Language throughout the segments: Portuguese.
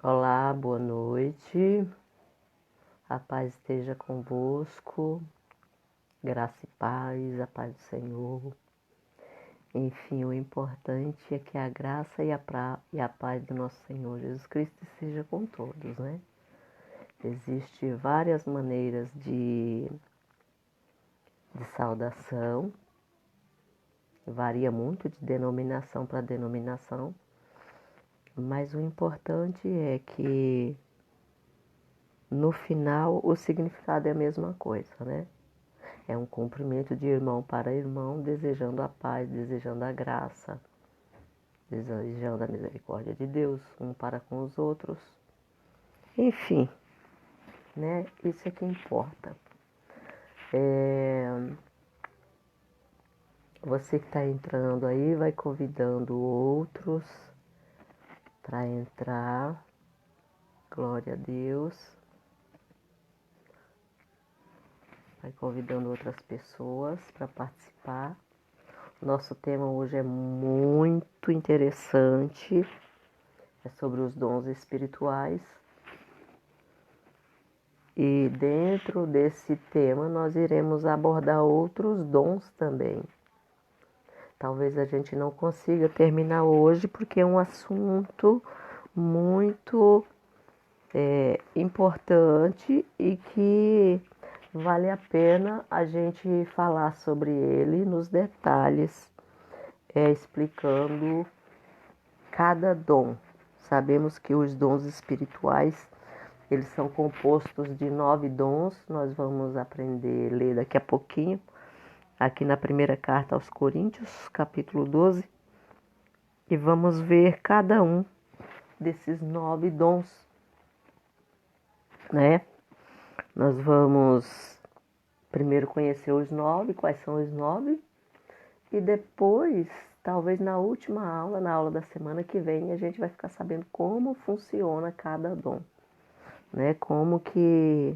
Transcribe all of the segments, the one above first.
Olá, boa noite. A paz esteja convosco. Graça e paz, a paz do Senhor. Enfim, o importante é que a graça e a paz do nosso Senhor Jesus Cristo esteja com todos, né? Existem várias maneiras de saudação. Varia muito de denominação para denominação. Mas o importante é que no final o significado é a mesma coisa, né? É um cumprimento de irmão para irmão, desejando a paz, desejando a graça, desejando a misericórdia de Deus, um para com os outros. Enfim, né? Isso é que importa. Você que está entrando aí, vai convidando outros para entrar. Glória a Deus. Vai convidando outras pessoas para participar. Nosso tema hoje é muito interessante. É sobre os dons espirituais. E dentro desse tema nós iremos abordar outros dons também. Talvez a gente não consiga terminar hoje porque é um assunto muito importante e que vale a pena a gente falar sobre ele nos detalhes, explicando cada dom. Sabemos que os dons espirituais, eles são compostos de 9 dons. Nós vamos aprender a ler daqui a pouquinho, aqui na primeira carta aos Coríntios, capítulo 12, e vamos ver cada um desses 9 dons, né? Nós vamos primeiro conhecer os 9, quais são os 9, e depois, talvez na última aula, na aula da semana que vem, a gente vai ficar sabendo como funciona cada dom, né? Como que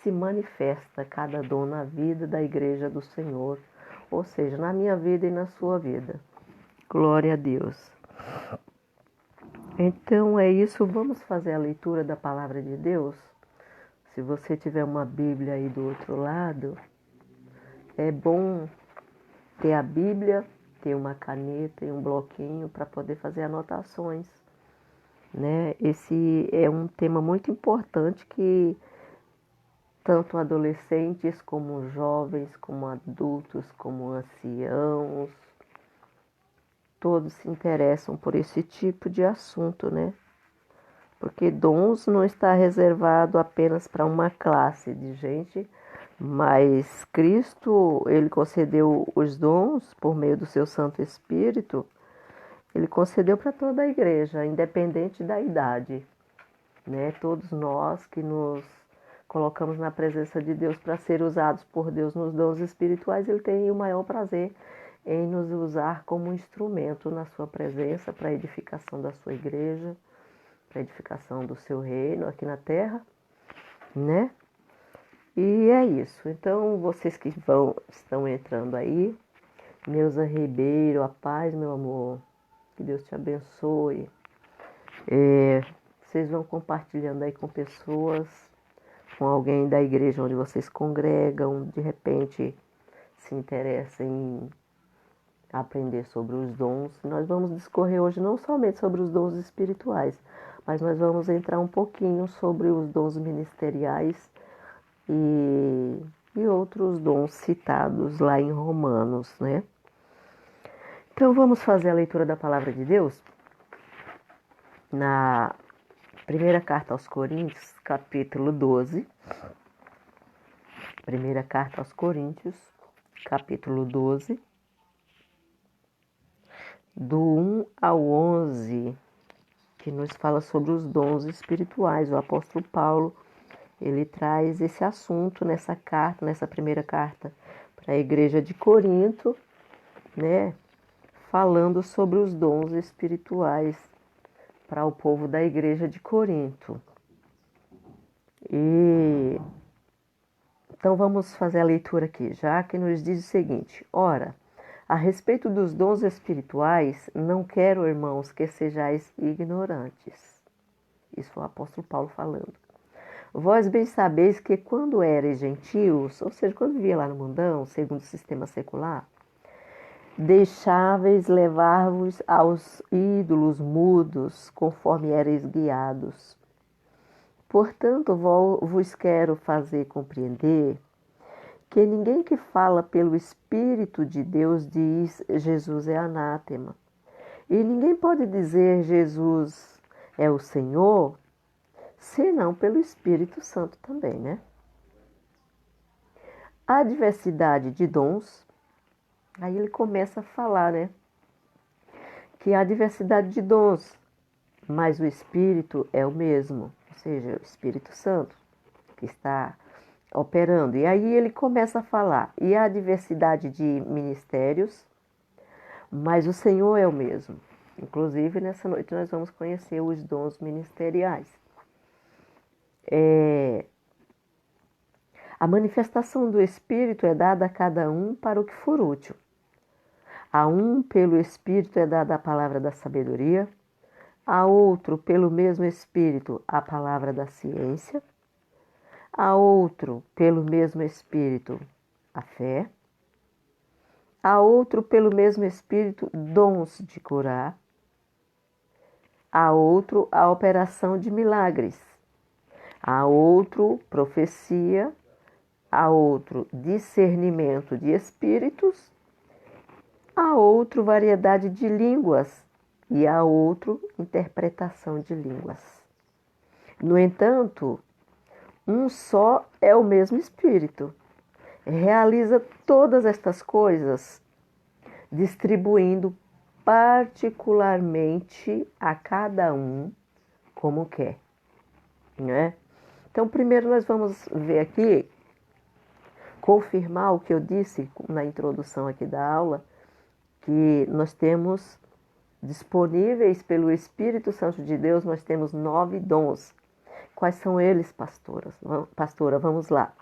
se manifesta cada dom na vida da igreja do Senhor, ou seja, na minha vida e na sua vida. Glória a Deus. Então é isso, vamos fazer a leitura da palavra de Deus? Se você tiver uma Bíblia aí do outro lado, é bom ter a Bíblia, ter uma caneta e um bloquinho para poder fazer anotações, né? Esse é um tema muito importante que tanto adolescentes como jovens, como adultos, como anciãos, todos se interessam por esse tipo de assunto, né? Porque dons não está reservado apenas para uma classe de gente, mas Cristo, ele concedeu os dons por meio do seu Santo Espírito, ele concedeu para toda a igreja, independente da idade, né? Todos nós que nos colocamos na presença de Deus para ser usados por Deus nos dons espirituais, ele tem o maior prazer em nos usar como instrumento na sua presença para a edificação da sua igreja, para a edificação do seu reino aqui na terra, né? E é isso. Então, vocês que estão entrando aí, Neuza Ribeiro, a paz, meu amor, que Deus te abençoe. Vocês vão compartilhando aí com pessoas, com alguém da igreja onde vocês congregam, de repente se interessam em aprender sobre os dons. Nós vamos discorrer hoje não somente sobre os dons espirituais, mas nós vamos entrar um pouquinho sobre os dons ministeriais e outros dons citados lá em Romanos, né? Então vamos fazer a leitura da palavra de Deus na primeira carta aos Coríntios, capítulo 12. Primeira carta aos Coríntios, capítulo 12, do 1 ao 11, que nos fala sobre os dons espirituais. O apóstolo Paulo, ele traz esse assunto nessa carta, nessa primeira carta para a igreja de Corinto, né? Falando sobre os dons espirituais para o povo da igreja de Corinto. Então vamos fazer a leitura aqui, já que nos diz o seguinte: ora, a respeito dos dons espirituais, não quero, irmãos, que sejais ignorantes. Isso foi o apóstolo Paulo falando. Vós bem sabeis que quando erais gentios, ou seja, quando vivia lá no mundão, segundo o sistema secular, deixáveis levar-vos aos ídolos mudos, conforme erais guiados. Portanto, vos quero fazer compreender que ninguém que fala pelo Espírito de Deus diz Jesus é anátema. E ninguém pode dizer Jesus é o Senhor, senão pelo Espírito Santo também, né? A diversidade de dons, aí ele começa a falar, né? Que há diversidade de dons, mas o Espírito é o mesmo, ou seja, o Espírito Santo que está operando. E aí ele começa a falar, e há diversidade de ministérios, mas o Senhor é o mesmo. Inclusive, nessa noite nós vamos conhecer os dons ministeriais. A manifestação do Espírito é dada a cada um para o que for útil. A um, pelo Espírito, é dada a palavra da sabedoria, a outro, pelo mesmo Espírito, a palavra da ciência, a outro, pelo mesmo Espírito, a fé, a outro, pelo mesmo Espírito, dons de curar, a outro, a operação de milagres, a outro, profecia, a outro, discernimento de espíritos, a outro, variedade de línguas e a outro, interpretação de línguas. No entanto, um só é o mesmo Espírito. Realiza todas estas coisas, distribuindo particularmente a cada um como quer, né? Então, primeiro nós vamos ver aqui, confirmar o que eu disse na introdução aqui da aula, que nós temos disponíveis pelo Espírito Santo de Deus, nós temos 9 dons. Quais são eles, pastora? Vamos lá.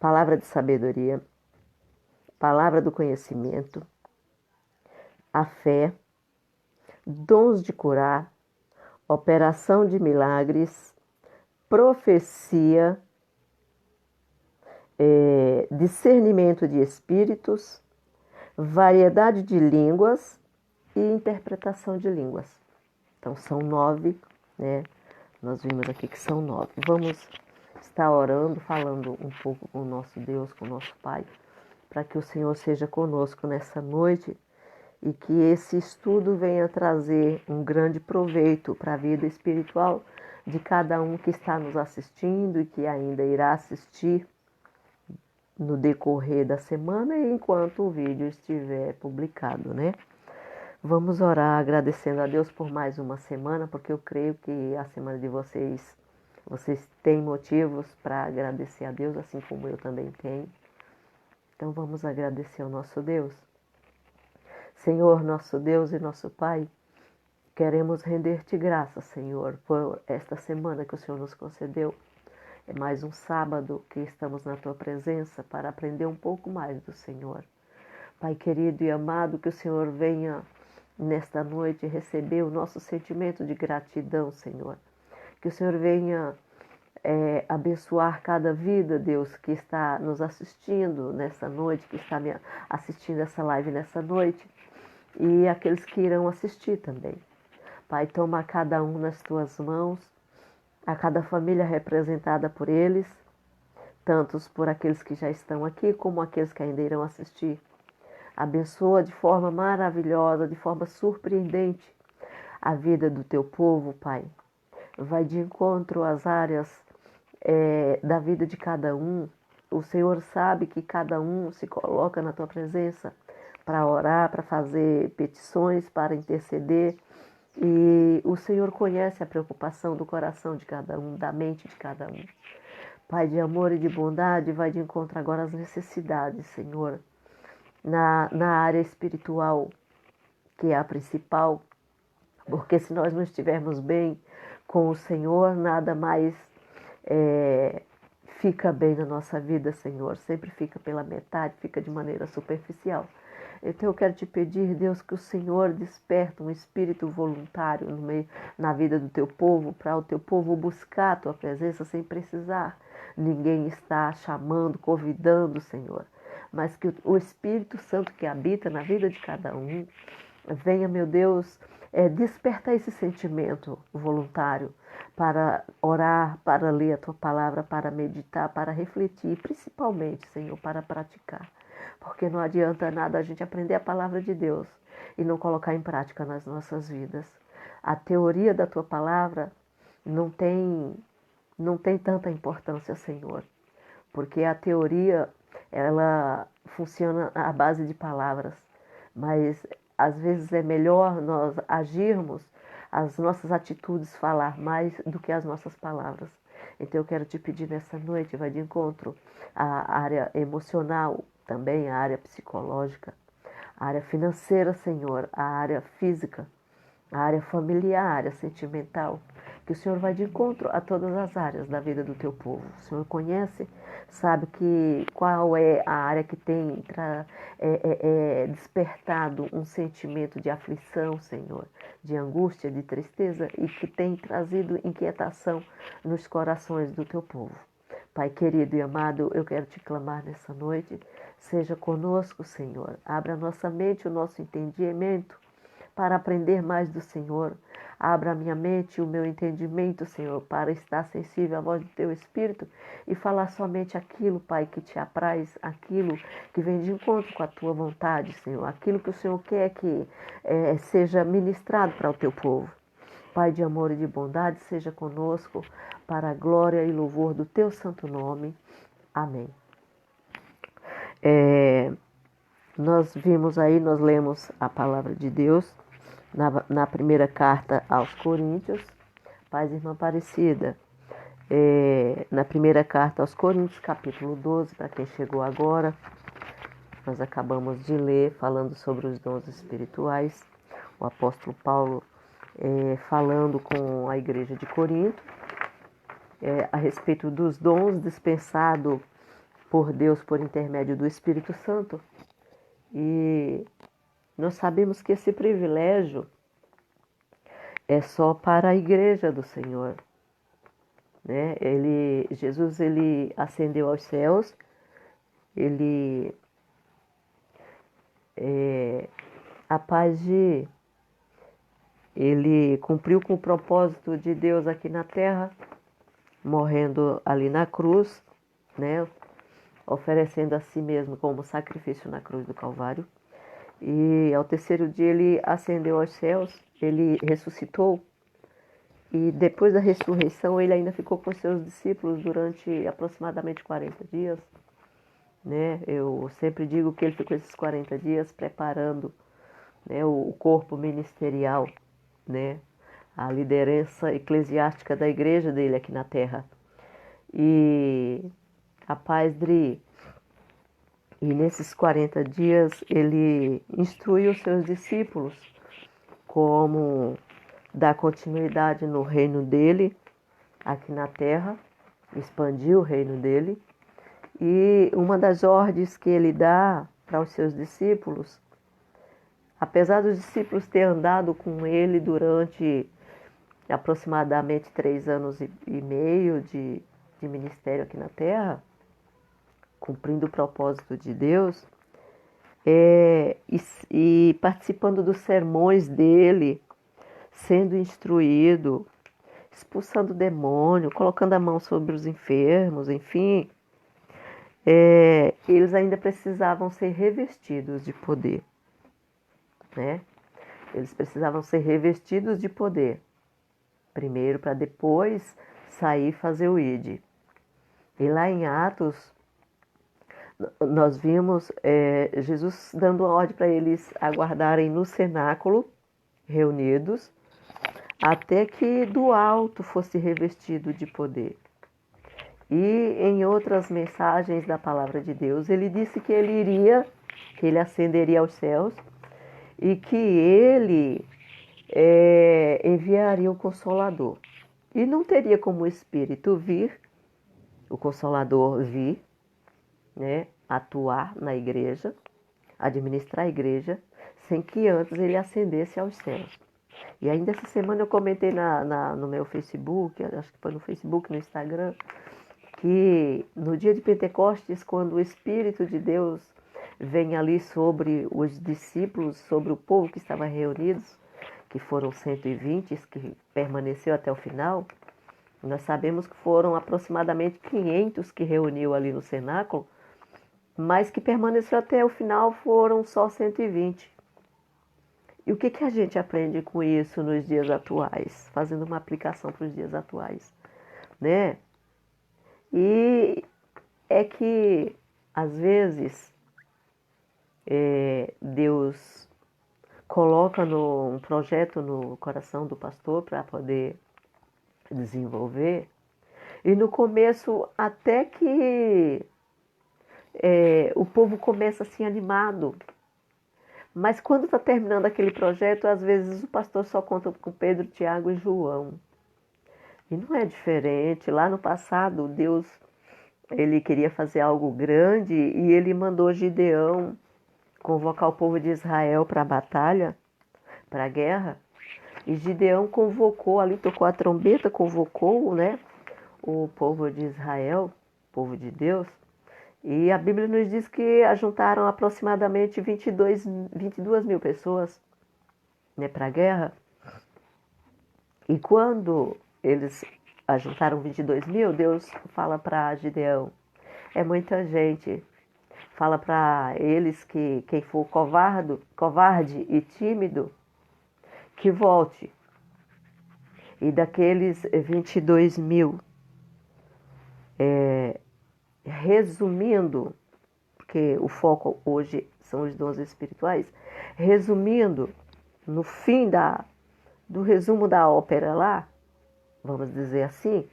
Palavra de sabedoria, palavra do conhecimento, a fé, dons de curar, operação de milagres, profecia, discernimento de espíritos, variedade de línguas e interpretação de línguas. Então, são 9, né? Nós vimos aqui que são 9. Vamos estar orando, falando um pouco com o nosso Deus, com o nosso Pai, para que o Senhor seja conosco nessa noite e que esse estudo venha trazer um grande proveito para a vida espiritual de cada um que está nos assistindo e que ainda irá assistir no decorrer da semana e enquanto o vídeo estiver publicado, né? Vamos orar agradecendo a Deus por mais uma semana, porque eu creio que a semana de vocês têm motivos para agradecer a Deus, assim como eu também tenho. Então vamos agradecer ao nosso Deus. Senhor, nosso Deus e nosso Pai, queremos render-te graças, Senhor, por esta semana que o Senhor nos concedeu. É mais um sábado que estamos na Tua presença para aprender um pouco mais do Senhor. Pai querido e amado, que o Senhor venha nesta noite receber o nosso sentimento de gratidão, Senhor. Que o Senhor venha abençoar cada vida, Deus, que está nos assistindo nessa noite, que está me assistindo essa live nessa noite, e aqueles que irão assistir também. Pai, toma cada um nas Tuas mãos, a cada família representada por eles, tantos por aqueles que já estão aqui, como aqueles que ainda irão assistir. Abençoa de forma maravilhosa, de forma surpreendente a vida do Teu povo, Pai. Vai de encontro às áreas da vida de cada um. O Senhor sabe que cada um se coloca na Tua presença para orar, para fazer petições, para interceder. E o Senhor conhece a preocupação do coração de cada um, da mente de cada um. Pai de amor e de bondade, vai de encontro agora às necessidades, Senhor, na área espiritual, que é a principal, porque se nós não estivermos bem com o Senhor, nada mais fica bem na nossa vida, Senhor. Sempre fica pela metade, fica de maneira superficial. Então eu quero te pedir, Deus, que o Senhor desperta um espírito voluntário na vida do teu povo, para o teu povo buscar a tua presença sem precisar. Ninguém está chamando, convidando, Senhor, mas que o Espírito Santo que habita na vida de cada um venha, meu Deus, despertar esse sentimento voluntário para orar, para ler a tua palavra, para meditar, para refletir, principalmente, Senhor, para praticar. Porque não adianta nada a gente aprender a palavra de Deus e não colocar em prática nas nossas vidas. A teoria da tua palavra não tem tanta importância, Senhor, porque a teoria ela funciona à base de palavras, mas às vezes é melhor nós agirmos, as nossas atitudes falar mais do que as nossas palavras. Então eu quero te pedir nessa noite, vai de encontro à área emocional, também a área psicológica, a área financeira, Senhor, a área física, a área familiar, a área sentimental, que o Senhor vai de encontro a todas as áreas da vida do teu povo. O Senhor conhece, sabe qual é a área que tem despertado um sentimento de aflição, Senhor, de angústia, de tristeza e que tem trazido inquietação nos corações do teu povo. Pai querido e amado, eu quero te clamar nessa noite, seja conosco, Senhor. Abra a nossa mente, o nosso entendimento, para aprender mais do Senhor. Abra a minha mente e o meu entendimento, Senhor, para estar sensível à voz do Teu Espírito e falar somente aquilo, Pai, que Te apraz, aquilo que vem de encontro com a Tua vontade, Senhor, aquilo que o Senhor quer que seja ministrado para o Teu povo. Pai de amor e de bondade, seja conosco para a glória e louvor do Teu santo nome. Amém. Nós lemos a palavra de Deus na primeira carta aos Coríntios. Paz, irmã Aparecida. Na primeira carta aos Coríntios, capítulo 12, para quem chegou agora, nós acabamos de ler, falando sobre os dons espirituais. O apóstolo Paulo falando com a igreja de Corinto a respeito dos dons dispensados por Deus por intermédio do Espírito Santo. E nós sabemos que esse privilégio é só para a igreja do Senhor, né? Jesus ascendeu aos céus, ele cumpriu com o propósito de Deus aqui na terra, morrendo ali na cruz, né? Oferecendo a si mesmo como sacrifício na cruz do Calvário. E ao terceiro dia ele ascendeu aos céus, ele ressuscitou. E depois da ressurreição ele ainda ficou com seus discípulos durante aproximadamente 40 dias. Né? Eu sempre digo que ele ficou esses 40 dias preparando, né, o corpo ministerial, né, a liderança eclesiástica da igreja dele aqui na terra. E a paz Dri. E nesses 40 dias ele instruiu os seus discípulos como dar continuidade no reino dele aqui na terra, expandir o reino dele. E uma das ordens que ele dá para os seus discípulos, apesar dos discípulos ter andado com ele durante aproximadamente 3 anos e meio de ministério aqui na terra, cumprindo o propósito de Deus, e participando dos sermões dele, sendo instruído, expulsando o demônio, colocando a mão sobre os enfermos, enfim, eles ainda precisavam ser revestidos de poder, né? Eles precisavam ser revestidos de poder, primeiro para depois sair e fazer o ID. E lá em Atos, nós vimos Jesus dando ordem para eles aguardarem no cenáculo, reunidos, até que do alto fosse revestido de poder. E em outras mensagens da palavra de Deus, ele disse que ele ascenderia aos céus e que ele enviaria o Consolador. E não teria como o Espírito vir, o Consolador vir, né, atuar na igreja, administrar a igreja sem que antes ele ascendesse aos céus. E ainda essa semana eu comentei no meu Facebook, acho que foi no Facebook, no Instagram, que no dia de Pentecostes, quando o Espírito de Deus vem ali sobre os discípulos, sobre o povo que estava reunidos, que foram 120, que permaneceu até o final, nós sabemos que foram aproximadamente 500 que reuniu ali no cenáculo, mas que permaneceu até o final foram só 120. E o que a gente aprende com isso nos dias atuais? Fazendo uma aplicação para os dias atuais, né? E é que, às vezes, Deus coloca um projeto no coração do pastor para poder desenvolver. E no começo, até que o povo começa assim animado. Mas quando está terminando aquele projeto, às vezes o pastor só conta com Pedro, Tiago e João. E não é diferente. Lá no passado, Deus ele queria fazer algo grande e ele mandou Gideão convocar o povo de Israel para a batalha, para a guerra. E Gideão convocou ali, tocou a trombeta, convocou, né, o povo de Israel, o povo de Deus. E a Bíblia nos diz que ajuntaram aproximadamente 22 mil pessoas, né, para a guerra. E quando eles ajuntaram 22 mil, Deus fala para Gideão, é muita gente. Fala para eles que quem for covarde e tímido, que volte. E daqueles 22 mil, resumindo, porque o foco hoje são os dons espirituais, resumindo, no fim do resumo da ópera lá, vamos dizer assim,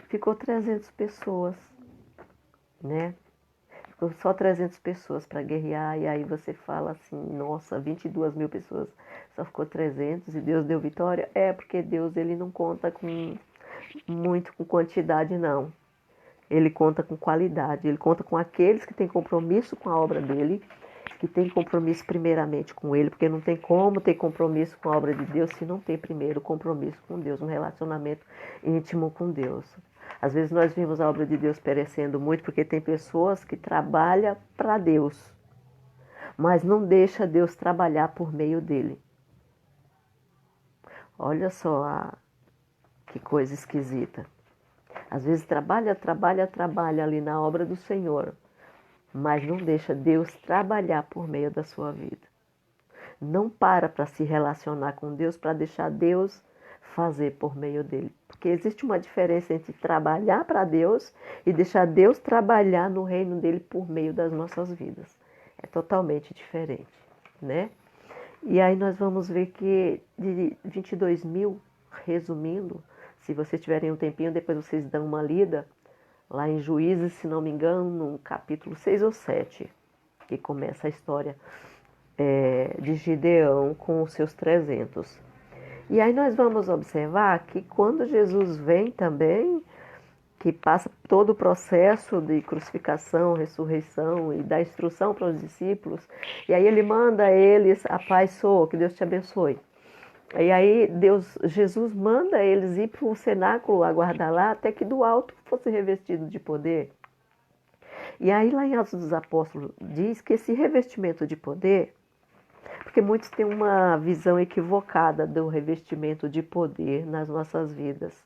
ficou 300 pessoas, né? Ficou só 300 pessoas para guerrear, e aí você fala assim, nossa, 22 mil pessoas, só ficou 300 e Deus deu vitória? É, porque Deus ele não conta muito com quantidade, não. Ele conta com qualidade, ele conta com aqueles que têm compromisso com a obra dele, que têm compromisso primeiramente com ele, porque não tem como ter compromisso com a obra de Deus se não tem primeiro compromisso com Deus, um relacionamento íntimo com Deus. Às vezes nós vimos a obra de Deus perecendo muito porque tem pessoas que trabalham para Deus, mas não deixa Deus trabalhar por meio dele. Olha só que coisa esquisita. Às vezes trabalha ali na obra do Senhor, mas não deixa Deus trabalhar por meio da sua vida. Não para se relacionar com Deus para deixar Deus fazer por meio dele. Porque existe uma diferença entre trabalhar para Deus e deixar Deus trabalhar no reino dele por meio das nossas vidas. É totalmente diferente, né? E aí nós vamos ver que de 22 mil, resumindo, se vocês tiverem um tempinho, depois vocês dão uma lida, lá em Juízes, se não me engano, no capítulo 6 ou 7, que começa a história de Gideão com os seus 300. E aí nós vamos observar que quando Jesus vem também, que passa todo o processo de crucificação, ressurreição e da instrução para os discípulos, e aí ele manda eles, a paz sou, que Deus te abençoe. E aí Jesus manda eles ir para o cenáculo aguardar lá até que do alto fosse revestido de poder. E aí lá em Atos dos Apóstolos diz que esse revestimento de poder, porque muitos têm uma visão equivocada do revestimento de poder nas nossas vidas.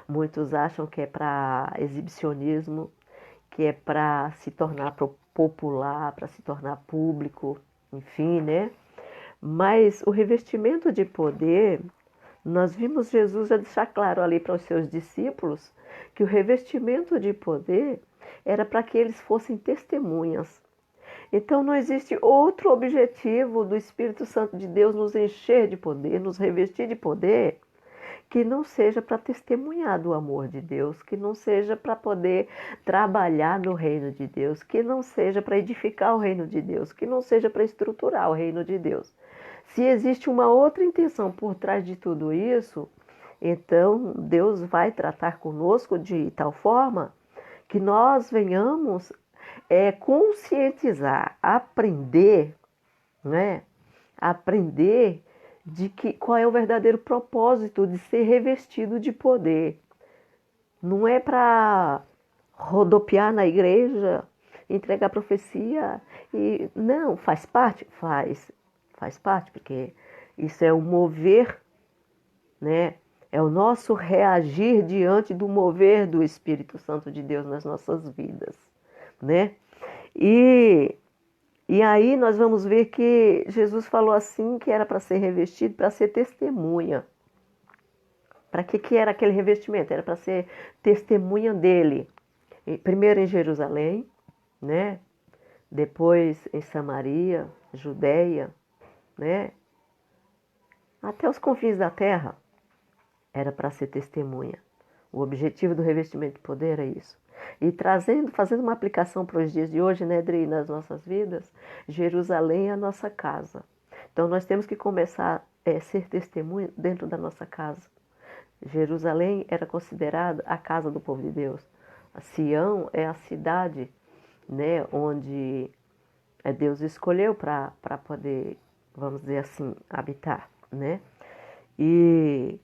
Muitos acham que é para exibicionismo, que é para se tornar popular, para se tornar público, enfim, né? Mas o revestimento de poder, nós vimos Jesus já deixar claro ali para os seus discípulos que o revestimento de poder era para que eles fossem testemunhas. Então não existe outro objetivo do Espírito Santo de Deus nos encher de poder, nos revestir de poder, que não seja para testemunhar do amor de Deus, que não seja para poder trabalhar no reino de Deus, que não seja para edificar o reino de Deus, que não seja para estruturar o reino de Deus. Se existe uma outra intenção por trás de tudo isso, então Deus vai tratar conosco de tal forma que nós venhamos conscientizar, aprender né? Aprender qual é o verdadeiro propósito de ser revestido de poder. Não é para rodopiar na igreja, entregar profecia e não, faz parte, faz parte, porque isso é o mover, né? É o nosso reagir diante do mover do Espírito Santo de Deus nas nossas vidas, né? E aí nós vamos ver que Jesus falou assim que era para ser revestido, para ser testemunha. Para que era aquele revestimento? Era para ser testemunha dele. Primeiro em Jerusalém, né? Depois em Samaria, Judeia, né? Até os confins da terra era para ser testemunha. O objetivo do revestimento de poder é isso. E fazendo uma aplicação para os dias de hoje, né, Dri, nas nossas vidas, Jerusalém é a nossa casa. Então nós temos que começar a ser testemunha dentro da nossa casa. Jerusalém era considerada a casa do povo de Deus. A Sião é a cidade, né, onde Deus escolheu para poder, vamos dizer assim, habitar, né? E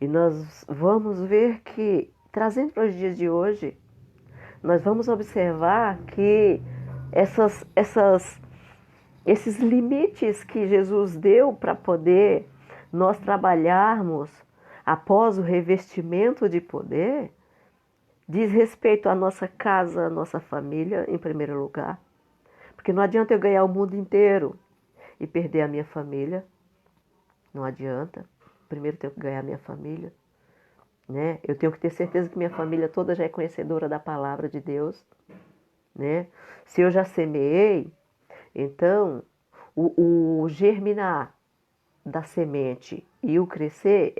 nós vamos ver que, trazendo para os dias de hoje, nós vamos observar que esses limites que Jesus deu para poder nós trabalharmos após o revestimento de poder, diz respeito à nossa casa, à nossa família, em primeiro lugar. Porque não adianta eu ganhar o mundo inteiro e perder a minha família. Não adianta. Primeiro eu tenho que ganhar a minha família, né? Eu tenho que ter certeza que minha família toda já é conhecedora da palavra de Deus, né? Se eu já semeei, então o germinar da semente e o crescer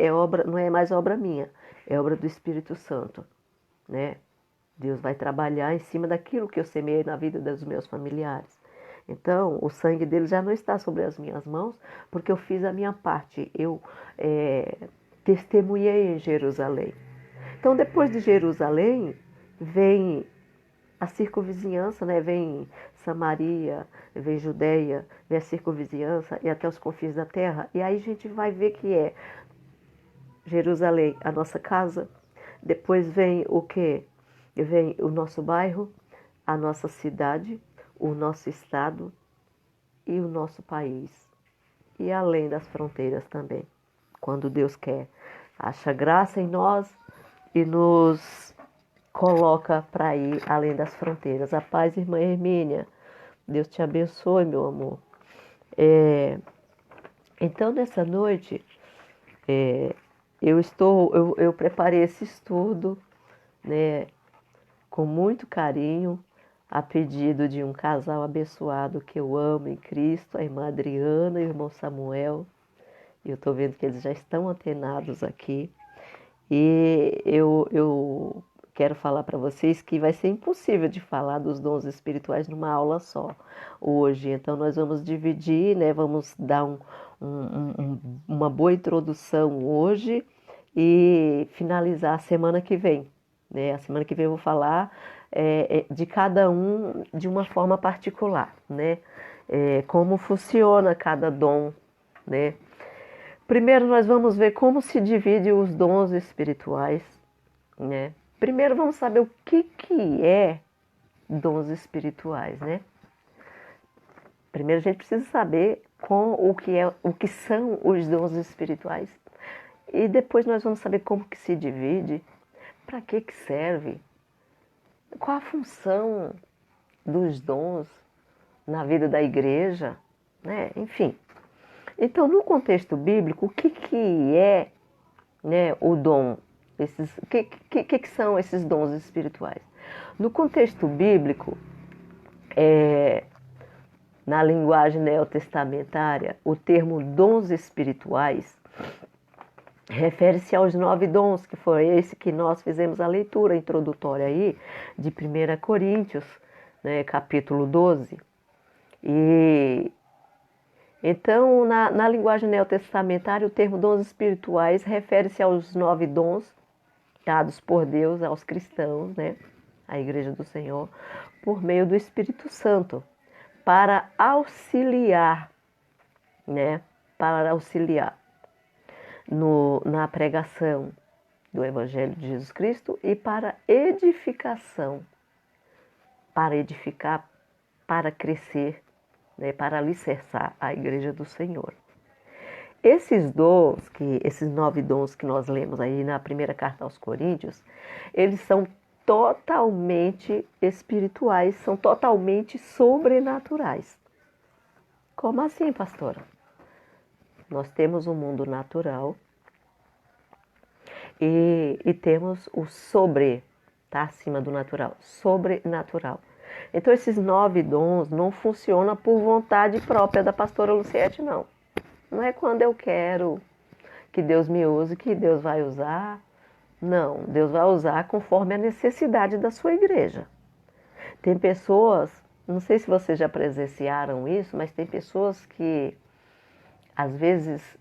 não é mais obra minha, é obra do Espírito Santo, né? Deus vai trabalhar em cima daquilo que eu semeei na vida dos meus familiares. Então, o sangue dele já não está sobre as minhas mãos, porque eu fiz a minha parte. Eu testemunhei em Jerusalém. Então, depois de Jerusalém, vem a circunvizinhança, né? Vem Samaria, vem Judeia, vem a circunvizinhança e até os confins da terra. E aí a gente vai ver que é Jerusalém, a nossa casa. Depois vem o quê? Vem o nosso bairro, a nossa cidade, o nosso estado e o nosso país. E além das fronteiras também. Quando Deus quer, acha graça em nós e nos coloca para ir além das fronteiras. A paz, irmã Hermínia. Deus te abençoe, meu amor. Então, nessa noite, eu preparei esse estudo, né, com muito carinho, a pedido de um casal abençoado que eu amo em Cristo, a irmã Adriana e o irmão Samuel. E eu estou vendo que eles já estão antenados aqui. E eu quero falar para vocês que vai ser impossível de falar dos dons espirituais numa aula só hoje. Então, nós vamos dividir, né? Vamos dar uma boa introdução hoje e finalizar a semana que vem. Né? A semana que vem eu vou falar de cada um de uma forma particular, né? Como funciona cada dom, né? Primeiro nós vamos ver como se divide os dons espirituais, né? Primeiro vamos saber o que é dons espirituais, né? Primeiro a gente precisa saber o que são os dons espirituais. E depois nós vamos saber como que se divide, para que serve, qual a função dos dons na vida da igreja, né? Enfim. Então, no contexto bíblico, o que é, né, o dom? O que são esses dons espirituais? No contexto bíblico, na linguagem neotestamentária, o termo dons espirituais refere-se aos 9 dons, que foi esse que nós fizemos a leitura introdutória aí, de 1 Coríntios, né, capítulo 12. E então, na linguagem neotestamentária, o termo dons espirituais refere-se aos 9 dons dados por Deus aos cristãos, né, à Igreja do Senhor, por meio do Espírito Santo, para auxiliar né, para auxiliar na pregação do Evangelho de Jesus Cristo e para edificação, para edificar, para crescer, né, para alicerçar a Igreja do Senhor. Esses 9 dons que nós lemos aí na primeira carta aos Coríntios, eles são totalmente espirituais, são totalmente sobrenaturais. Como assim, pastora? Nós temos um mundo natural e temos o sobre, tá acima do natural, sobrenatural. Então esses 9 dons não funcionam por vontade própria da pastora Luciete, não. Não é quando eu quero que Deus me use, que Deus vai usar. Não, Deus vai usar conforme a necessidade da sua igreja. Tem pessoas, não sei se vocês já presenciaram isso, mas tem pessoas que às vezes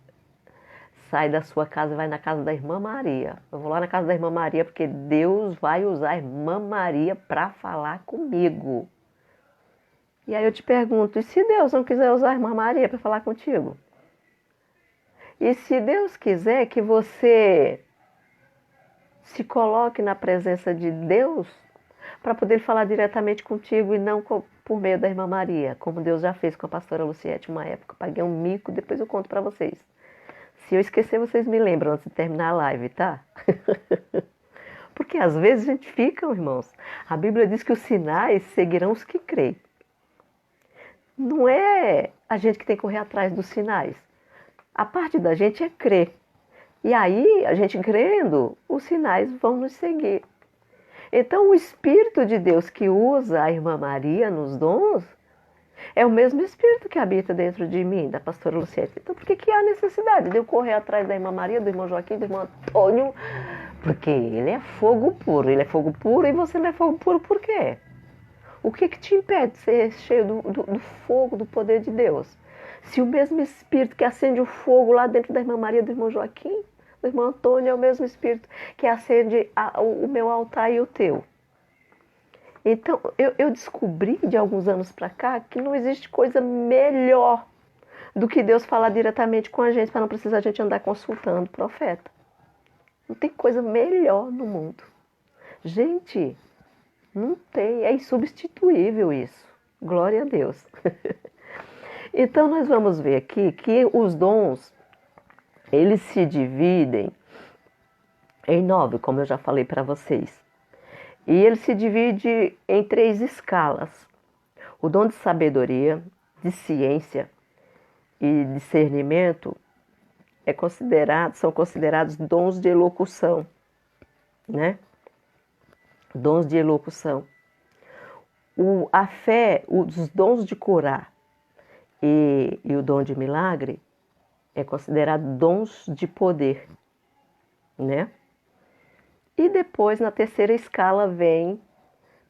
sai da sua casa e vai na casa da irmã Maria. Eu vou lá na casa da irmã Maria porque Deus vai usar a irmã Maria para falar comigo. E aí eu te pergunto, e se Deus não quiser usar a irmã Maria para falar contigo? E se Deus quiser que você se coloque na presença de Deus para poder falar diretamente contigo e não por meio da irmã Maria, como Deus já fez com a pastora Luciete uma época. Paguei um mico, depois eu conto para vocês. Se eu esquecer, vocês me lembram antes de terminar a live, tá? Porque às vezes a gente fica, irmãos. A Bíblia diz que os sinais seguirão os que creem. Não é a gente que tem que correr atrás dos sinais. A parte da gente é crer. E aí, a gente crendo, os sinais vão nos seguir. Então, o Espírito de Deus que usa a irmã Maria nos dons é o mesmo Espírito que habita dentro de mim, da pastora Luciete. Então, por que há necessidade de eu correr atrás da irmã Maria, do irmão Joaquim, do irmão Antônio? Porque ele é fogo puro. Ele é fogo puro e você não é fogo puro por quê? O que te impede de ser cheio do fogo, do poder de Deus? Se o mesmo Espírito que acende o fogo lá dentro da irmã Maria, do irmão Joaquim, do irmão Antônio, é o mesmo Espírito que acende o meu altar e o teu. Então, eu descobri de alguns anos para cá que não existe coisa melhor do que Deus falar diretamente com a gente, para não precisar a gente andar consultando o profeta. Não tem coisa melhor no mundo. Gente, não tem, é insubstituível isso. Glória a Deus. Então, nós vamos ver aqui que os dons, eles se dividem em 9, como eu já falei para vocês. E ele se divide em 3 escalas. O dom de sabedoria, de ciência e discernimento são considerados dons de elocução, né? Dons de elocução. A fé, os dons de curar e o dom de milagre é considerado dons de poder, né? E depois, na terceira escala, vem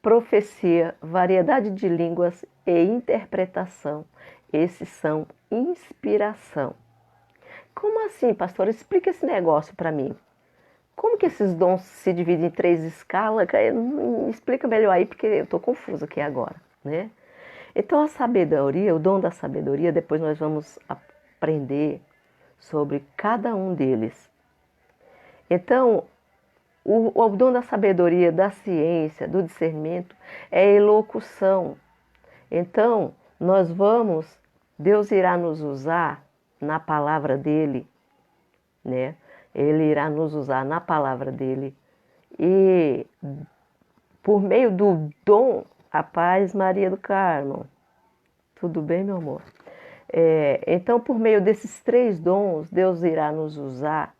profecia, variedade de línguas e interpretação. Esses são inspiração. Como assim, pastor? Explica esse negócio para mim. Como que esses dons se dividem em 3 escalas? Explica melhor aí, porque eu estou confusa aqui agora, né? Então, a sabedoria, o dom da sabedoria, depois nós vamos aprender sobre cada um deles. Então, o dom da sabedoria, da ciência, do discernimento é elocução. Então, Deus irá nos usar na palavra dele, né? Ele irá nos usar na palavra dele e por meio do dom, a paz, Maria do Carmo. Tudo bem, meu amor? Então, por meio desses 3 dons, Deus irá nos usar,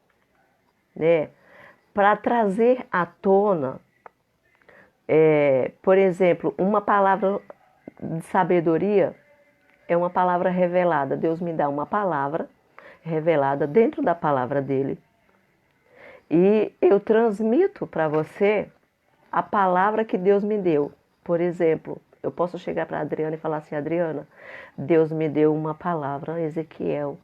né? Para trazer à tona, por exemplo, uma palavra de sabedoria é uma palavra revelada. Deus me dá uma palavra revelada dentro da palavra dele. E eu transmito para você a palavra que Deus me deu. Por exemplo, eu posso chegar para a Adriana e falar assim: Adriana, Deus me deu uma palavra, Ezequiel,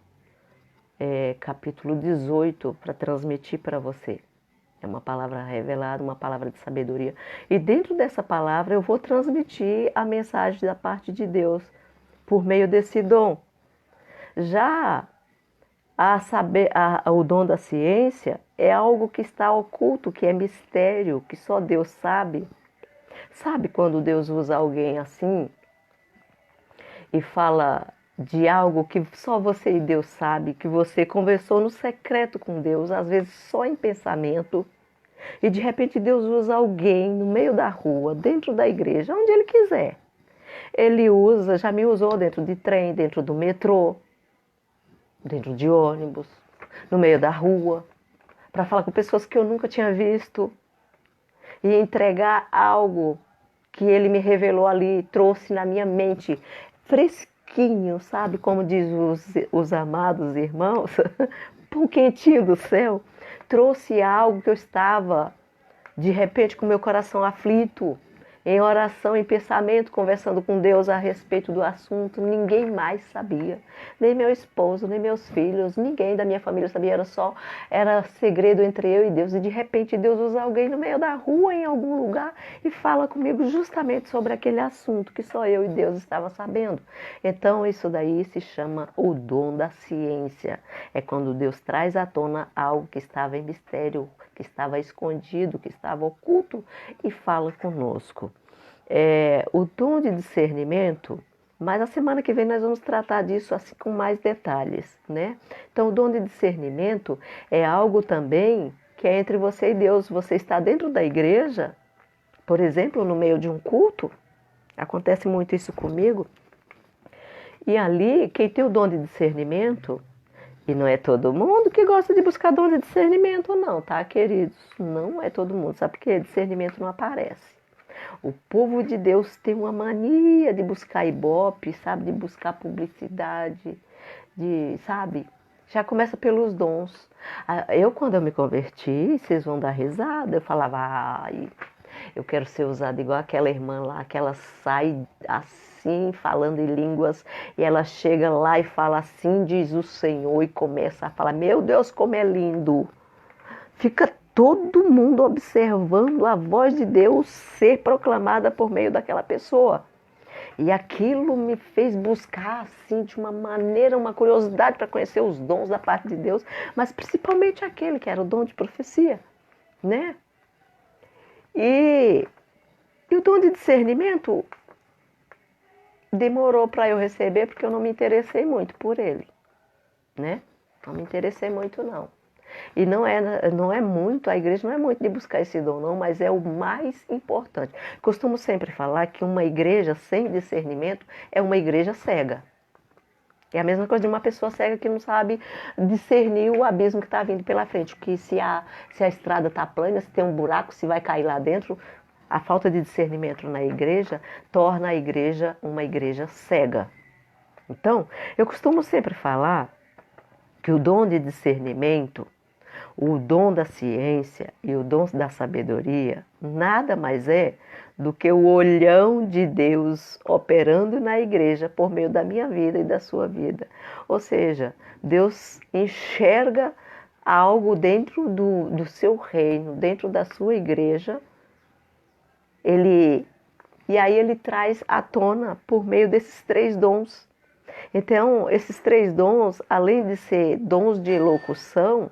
capítulo 18, para transmitir para você. É uma palavra revelada, uma palavra de sabedoria. E dentro dessa palavra eu vou transmitir a mensagem da parte de Deus por meio desse dom. Já o dom da ciência é algo que está oculto, que é mistério, que só Deus sabe. Sabe quando Deus usa alguém assim e fala de algo que só você e Deus sabe, que você conversou no secreto com Deus, às vezes só em pensamento, e de repente Deus usa alguém no meio da rua, dentro da igreja, onde Ele quiser. Ele usa, já me usou dentro de trem, dentro do metrô, dentro de ônibus, no meio da rua, para falar com pessoas que eu nunca tinha visto e entregar algo que Ele me revelou ali, trouxe na minha mente, fresquinho, sabe? Como diz os amados irmãos, pão quentinho do céu, trouxe algo que eu estava, de repente, com meu coração aflito, em oração, em pensamento, conversando com Deus a respeito do assunto. Ninguém mais sabia, nem meu esposo, nem meus filhos, ninguém da minha família sabia, era segredo entre eu e Deus. E de repente Deus usa alguém no meio da rua, em algum lugar, e fala comigo justamente sobre aquele assunto que só eu e Deus estava sabendo. Então isso daí se chama o dom da ciência. É quando Deus traz à tona algo que estava em mistério, que estava escondido, que estava oculto, e fala conosco. O dom de discernimento, mas a semana que vem nós vamos tratar disso assim com mais detalhes, né? Então, o dom de discernimento é algo também que é entre você e Deus. Você está dentro da igreja, por exemplo, no meio de um culto, acontece muito isso comigo, e ali, quem tem o dom de discernimento, e não é todo mundo que gosta de buscar dom de discernimento, não, tá, queridos? Não é todo mundo. Sabe por quê? Discernimento não aparece. O povo de Deus tem uma mania de buscar ibope, sabe? De buscar publicidade, sabe? Já começa pelos dons. Quando eu me converti, vocês vão dar risada, eu falava, ai, eu quero ser usada igual aquela irmã lá, que ela sai assim, falando em línguas, e ela chega lá e fala assim, diz o Senhor, e começa a falar, meu Deus, como é lindo. Fica todo mundo observando a voz de Deus ser proclamada por meio daquela pessoa. E aquilo me fez buscar, assim, de uma maneira, uma curiosidade para conhecer os dons da parte de Deus, mas principalmente aquele que era o dom de profecia, né? E o dom de discernimento demorou para eu receber porque eu não me interessei muito por ele, né? Não me interessei muito, não. E não é muito, a igreja não é muito de buscar esse dom, não, mas é o mais importante. Costumo sempre falar que uma igreja sem discernimento é uma igreja cega. É a mesma coisa de uma pessoa cega que não sabe discernir o abismo que está vindo pela frente. Que se a estrada está plana, se tem um buraco, se vai cair lá dentro, a falta de discernimento na igreja torna a igreja uma igreja cega. Então, eu costumo sempre falar que o dom de discernimento, o dom da ciência e o dom da sabedoria nada mais é do que o olhão de Deus operando na igreja por meio da minha vida e da sua vida. Ou seja, Deus enxerga algo dentro do seu reino, dentro da sua igreja, e aí ele traz à tona por meio desses 3 dons. Então, esses 3 dons, além de ser dons de elocução,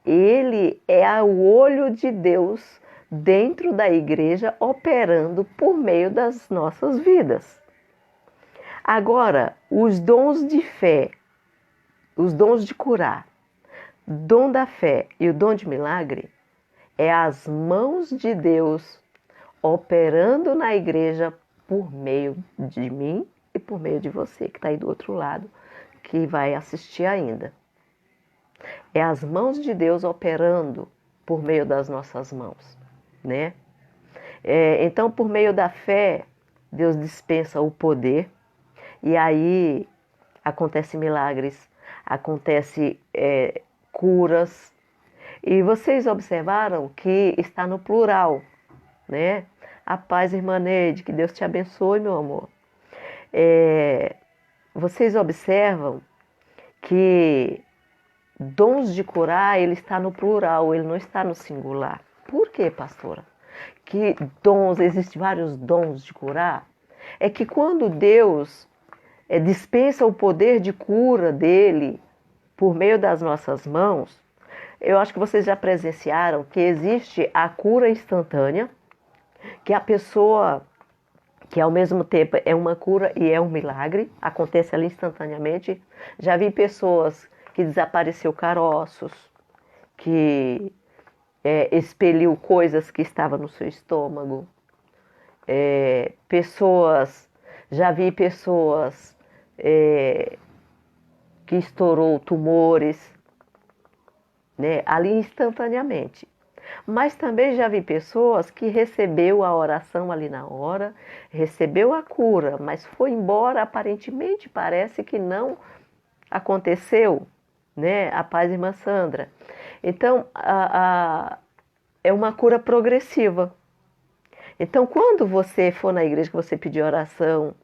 ele é o olho de Deus dentro da igreja operando por meio das nossas vidas. Agora, os dons de fé, os dons de curar, dom da fé e o dom de milagre é as mãos de Deus operando na igreja por meio de mim e por meio de você que está aí do outro lado, que vai assistir ainda. É as mãos de Deus operando por meio das nossas mãos, né? Então, por meio da fé, Deus dispensa o poder e aí acontecem milagres, acontecem curas. E vocês observaram que está no plural, né? A paz, irmã Neide, que Deus te abençoe, meu amor. Vocês observam que dons de curar, ele está no plural, ele não está no singular. Por quê, pastora? Que dons, existem vários dons de curar? É que quando Deus dispensa o poder de cura dele por meio das nossas mãos, eu acho que vocês já presenciaram que existe a cura instantânea, que a pessoa, que ao mesmo tempo é uma cura e é um milagre, acontece ali instantaneamente. Já vi pessoas que desapareceu caroços, que expeliu coisas que estavam no seu estômago. Já vi pessoas que estourou tumores, né, ali instantaneamente. Mas também já vi pessoas que recebeu a oração ali na hora, recebeu a cura, mas foi embora, aparentemente parece que não aconteceu, né? A paz, irmã Sandra. Então, é uma cura progressiva. Então, quando você for na igreja, que você pedir oração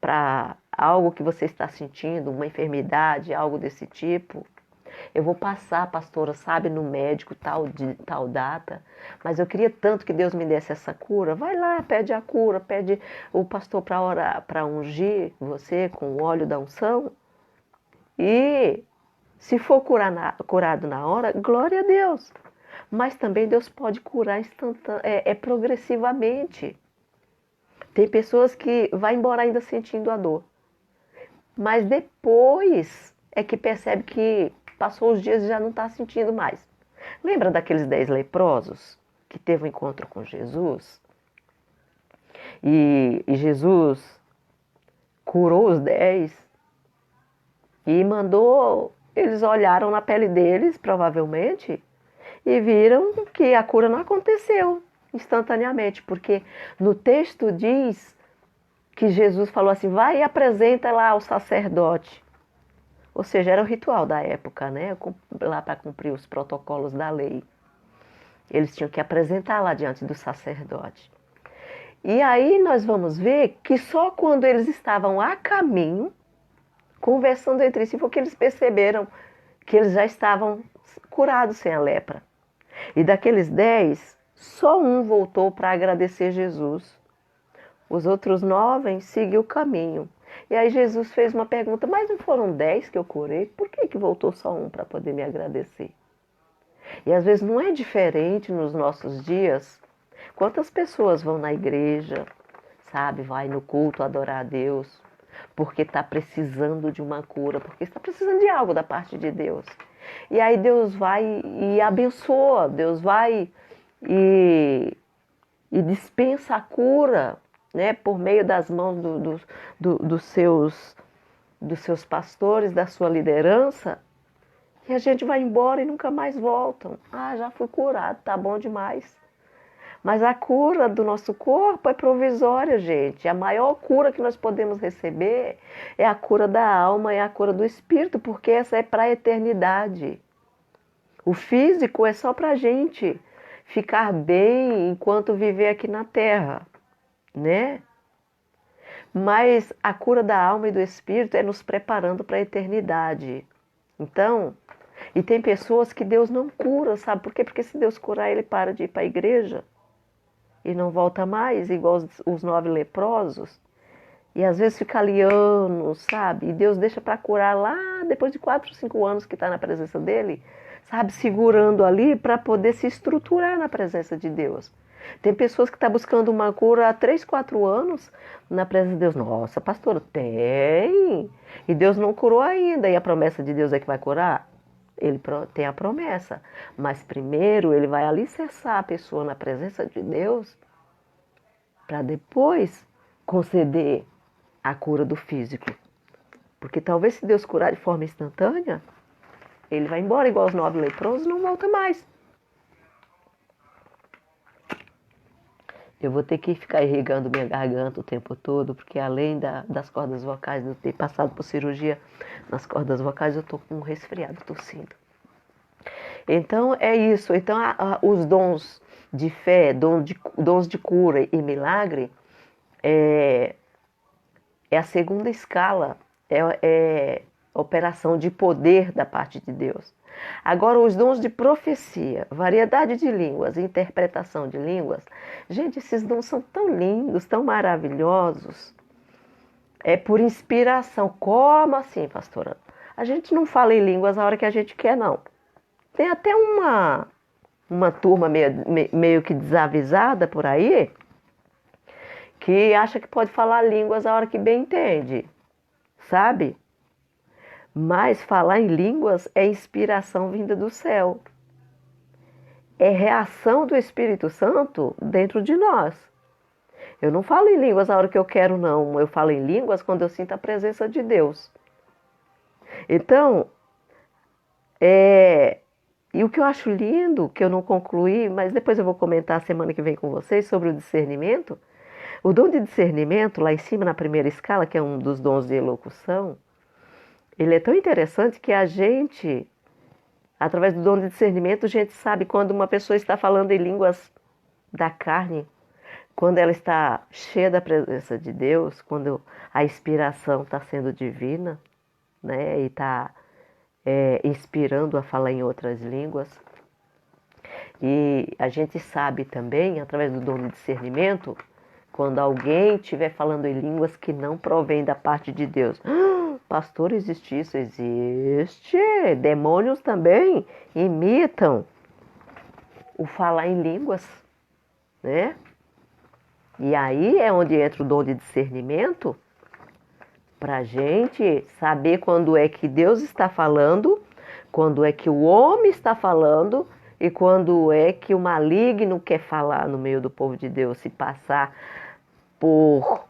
para algo que você está sentindo, uma enfermidade, algo desse tipo, eu vou passar, pastora, sabe, no médico, tal data, mas eu queria tanto que Deus me desse essa cura. Vai lá, pede a cura, pede o pastor para orar, para ungir você com o óleo da unção. E se for curado na hora, glória a Deus. Mas também Deus pode curar progressivamente. Tem pessoas que vão embora ainda sentindo a dor. Mas depois é que percebe que passou os dias e já não está sentindo mais. Lembra daqueles 10 leprosos que teve um encontro com Jesus? E Jesus curou os 10 e mandou, eles olharam na pele deles, provavelmente, e viram que a cura não aconteceu instantaneamente, porque no texto diz que Jesus falou assim, vai e apresenta lá ao sacerdote. Ou seja, era o ritual da época, né? Lá para cumprir os protocolos da lei. Eles tinham que apresentar lá diante do sacerdote. E aí nós vamos ver que só quando eles estavam a caminho, conversando entre si, foi que eles perceberam que eles já estavam curados sem a lepra. E daqueles 10, só um voltou para agradecer Jesus. Os outros 9 seguiu o caminho. E aí Jesus fez uma pergunta, mas não foram 10 que eu curei? Por que voltou só um para poder me agradecer? E às vezes não é diferente nos nossos dias. Quantas pessoas vão na igreja, sabe, vai no culto adorar a Deus, porque está precisando de uma cura, porque está precisando de algo da parte de Deus. E aí Deus vai e abençoa, Deus vai e dispensa a cura, né, por meio das mãos dos seus pastores, da sua liderança, e a gente vai embora e nunca mais voltam. Ah, já fui curado, tá bom demais. Mas a cura do nosso corpo é provisória, gente. A maior cura que nós podemos receber é a cura da alma, é a cura do espírito, porque essa é para a eternidade. O físico é só para a gente ficar bem enquanto viver aqui na Terra, né? Mas a cura da alma e do espírito é nos preparando para a eternidade. Então, e tem pessoas que Deus não cura, sabe por quê? Porque se Deus curar, ele para de ir para a igreja e não volta mais, igual os 9 leprosos. E às vezes fica ali anos, sabe? E Deus deixa para curar lá depois de 4, 5 anos que está na presença dele, sabe? Segurando ali para poder se estruturar na presença de Deus. Tem pessoas que estão buscando uma cura há 3, 4 anos na presença de Deus. Nossa, pastora, tem. E Deus não curou ainda. E a promessa de Deus é que vai curar? Ele tem a promessa. Mas primeiro ele vai alicerçar a pessoa na presença de Deus para depois conceder a cura do físico. Porque talvez se Deus curar de forma instantânea, ele vai embora igual os 9 leprosos e não volta mais. Eu vou ter que ficar irrigando minha garganta o tempo todo, porque além das cordas vocais, de eu ter passado por cirurgia nas cordas vocais, eu estou com um resfriado, tossindo. Então é isso. Então os dons de fé, dons de cura e milagre, é a segunda escala, é operação de poder da parte de Deus. Agora, os dons de profecia, variedade de línguas, interpretação de línguas, gente, esses dons são tão lindos, tão maravilhosos. É por inspiração. Como assim, pastora? A gente não fala em línguas a hora que a gente quer, não. Tem até uma turma meio que desavisada por aí que acha que pode falar línguas a hora que bem entende, sabe? Mas falar em línguas é inspiração vinda do céu. É reação do Espírito Santo dentro de nós. Eu não falo em línguas a hora que eu quero, não. Eu falo em línguas quando eu sinto a presença de Deus. Então, e o que eu acho lindo, que eu não concluí, mas depois eu vou comentar semana que vem com vocês sobre o discernimento. O dom de discernimento, lá em cima na primeira escala, que é um dos dons de elocução, ele é tão interessante que a gente, através do dom de discernimento, a gente sabe quando uma pessoa está falando em línguas da carne, quando ela está cheia da presença de Deus, quando a inspiração está sendo divina, né, e está inspirando a falar em outras línguas. E a gente sabe também, através do dom de discernimento, quando alguém estiver falando em línguas que não provém da parte de Deus. Pastor, existe isso? Existe. Demônios também imitam o falar em línguas, né? E aí é onde entra o dom de discernimento, para a gente saber quando é que Deus está falando, quando é que o homem está falando e quando é que o maligno quer falar no meio do povo de Deus, se passar por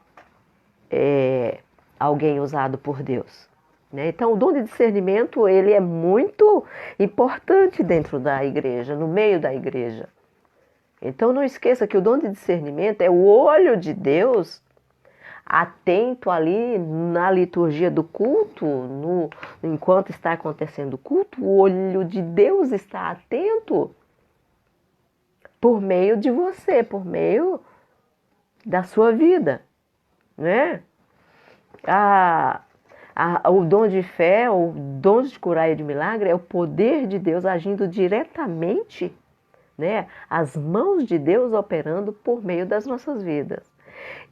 alguém usado por Deus. Né? Então, o dom de discernimento ele é muito importante dentro da igreja, no meio da igreja. Então, não esqueça que o dom de discernimento é o olho de Deus atento ali na liturgia do culto, enquanto está acontecendo o culto, o olho de Deus está atento por meio de você, por meio da sua vida, né? O dom de fé, o dom de curar e de milagre é o poder de Deus agindo diretamente, né? As mãos de Deus operando por meio das nossas vidas.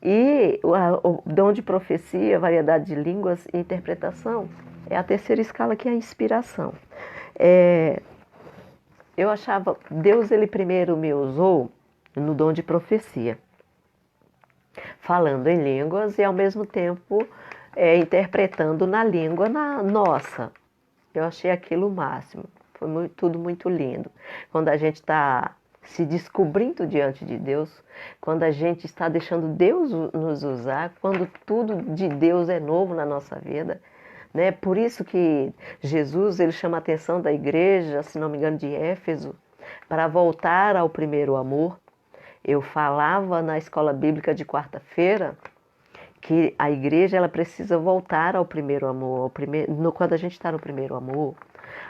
E o dom de profecia, variedade de línguas e interpretação é a terceira escala, que é a inspiração. Eu achava, Deus ele primeiro me usou no dom de profecia, falando em línguas e ao mesmo tempo interpretando na língua nossa. Eu achei aquilo o máximo, foi tudo muito lindo. Quando a gente está se descobrindo diante de Deus, quando a gente está deixando Deus nos usar, quando tudo de Deus é novo na nossa vida, né? Por isso que Jesus ele chama a atenção da igreja, se não me engano, de Éfeso, para voltar ao primeiro amor. Eu falava na escola bíblica de quarta-feira que a igreja ela precisa voltar ao primeiro amor. Quando a gente está no primeiro amor,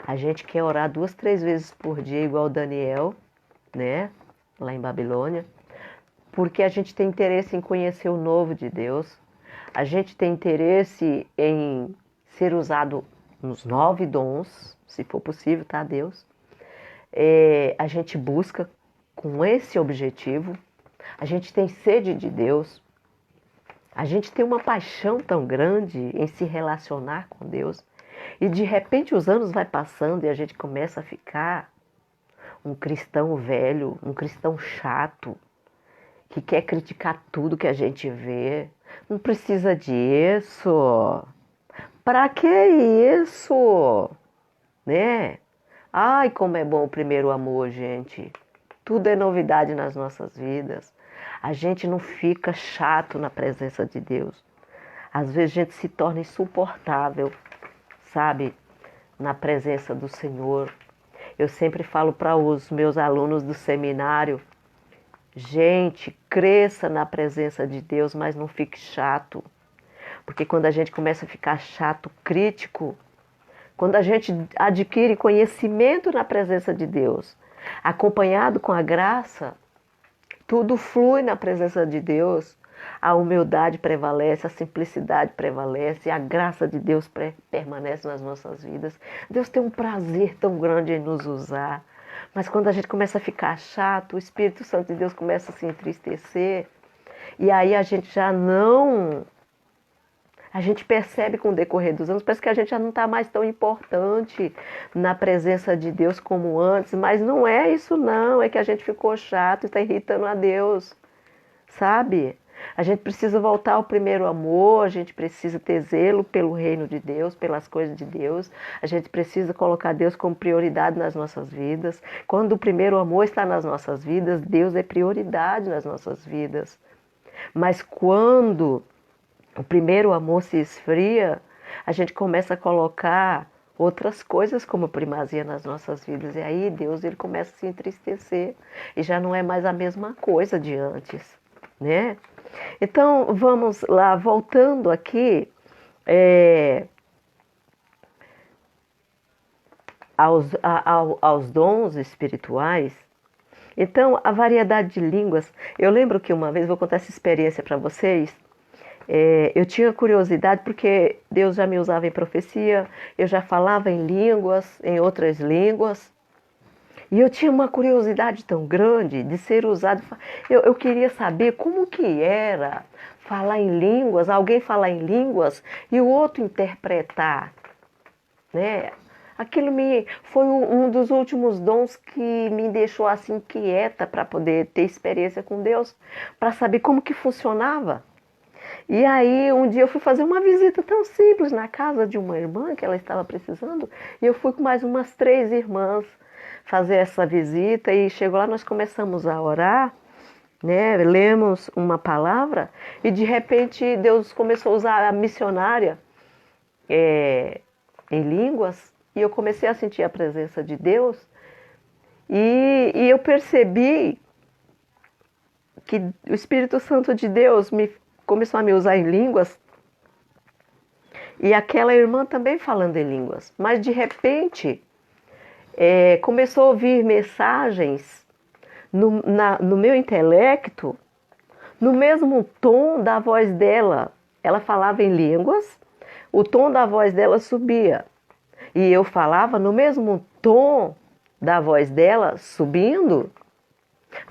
a gente quer orar 2, 3 vezes por dia, igual Daniel, né? Lá em Babilônia, porque a gente tem interesse em conhecer o novo de Deus, a gente tem interesse em ser usado nos 9 dons, se for possível, tá, Deus? A gente busca com esse objetivo, a gente tem sede de Deus, a gente tem uma paixão tão grande em se relacionar com Deus, e de repente os anos vai passando e a gente começa a ficar um cristão velho, um cristão chato, que quer criticar tudo que a gente vê. Não precisa disso. Pra que isso? Né? Ai, como é bom o primeiro amor, gente. Tudo é novidade nas nossas vidas. A gente não fica chato na presença de Deus. Às vezes a gente se torna insuportável, sabe? Na presença do Senhor. Eu sempre falo para os meus alunos do seminário, gente, cresça na presença de Deus, mas não fique chato. Porque quando a gente começa a ficar chato, crítico, quando a gente adquire conhecimento na presença de Deus, acompanhado com a graça, tudo flui na presença de Deus. A humildade prevalece, a simplicidade prevalece, a graça de Deus permanece nas nossas vidas. Deus tem um prazer tão grande em nos usar. Mas quando a gente começa a ficar chato, o Espírito Santo de Deus começa a se entristecer. E aí a gente já não A gente percebe com o decorrer dos anos, parece que a gente já não está mais tão importante na presença de Deus como antes, mas não é isso não, é que a gente ficou chato e está irritando a Deus, sabe? A gente precisa voltar ao primeiro amor, a gente precisa ter zelo pelo reino de Deus, pelas coisas de Deus, a gente precisa colocar Deus como prioridade nas nossas vidas. Quando o primeiro amor está nas nossas vidas, Deus é prioridade nas nossas vidas. Mas quando o primeiro amor se esfria, a gente começa a colocar outras coisas como primazia nas nossas vidas. E aí Deus ele começa a se entristecer e já não é mais a mesma coisa de antes, né? Então vamos lá, voltando aqui aos dons espirituais. Então a variedade de línguas, eu lembro que uma vez, vou contar essa experiência para vocês. Eu tinha curiosidade porque Deus já me usava em profecia, eu já falava em línguas, em outras línguas, e eu tinha uma curiosidade tão grande de ser usado. Eu queria saber como que era falar em línguas, alguém falar em línguas e o outro interpretar, né? Aquilo foi um dos últimos dons que me deixou assim quieta para poder ter experiência com Deus, para saber como que funcionava. E aí um dia eu fui fazer uma visita tão simples na casa de uma irmã que ela estava precisando, e eu fui com mais umas 3 irmãs fazer essa visita, e chegou lá, nós começamos a orar, né? Lemos uma palavra e de repente Deus começou a usar a missionária em línguas, e eu comecei a sentir a presença de Deus, e eu percebi que o Espírito Santo de Deus começou a me usar em línguas, e aquela irmã também falando em línguas, mas de repente começou a ouvir mensagens no meu intelecto, no mesmo tom da voz dela. Ela falava em línguas, o tom da voz dela subia, e eu falava no mesmo tom da voz dela, subindo,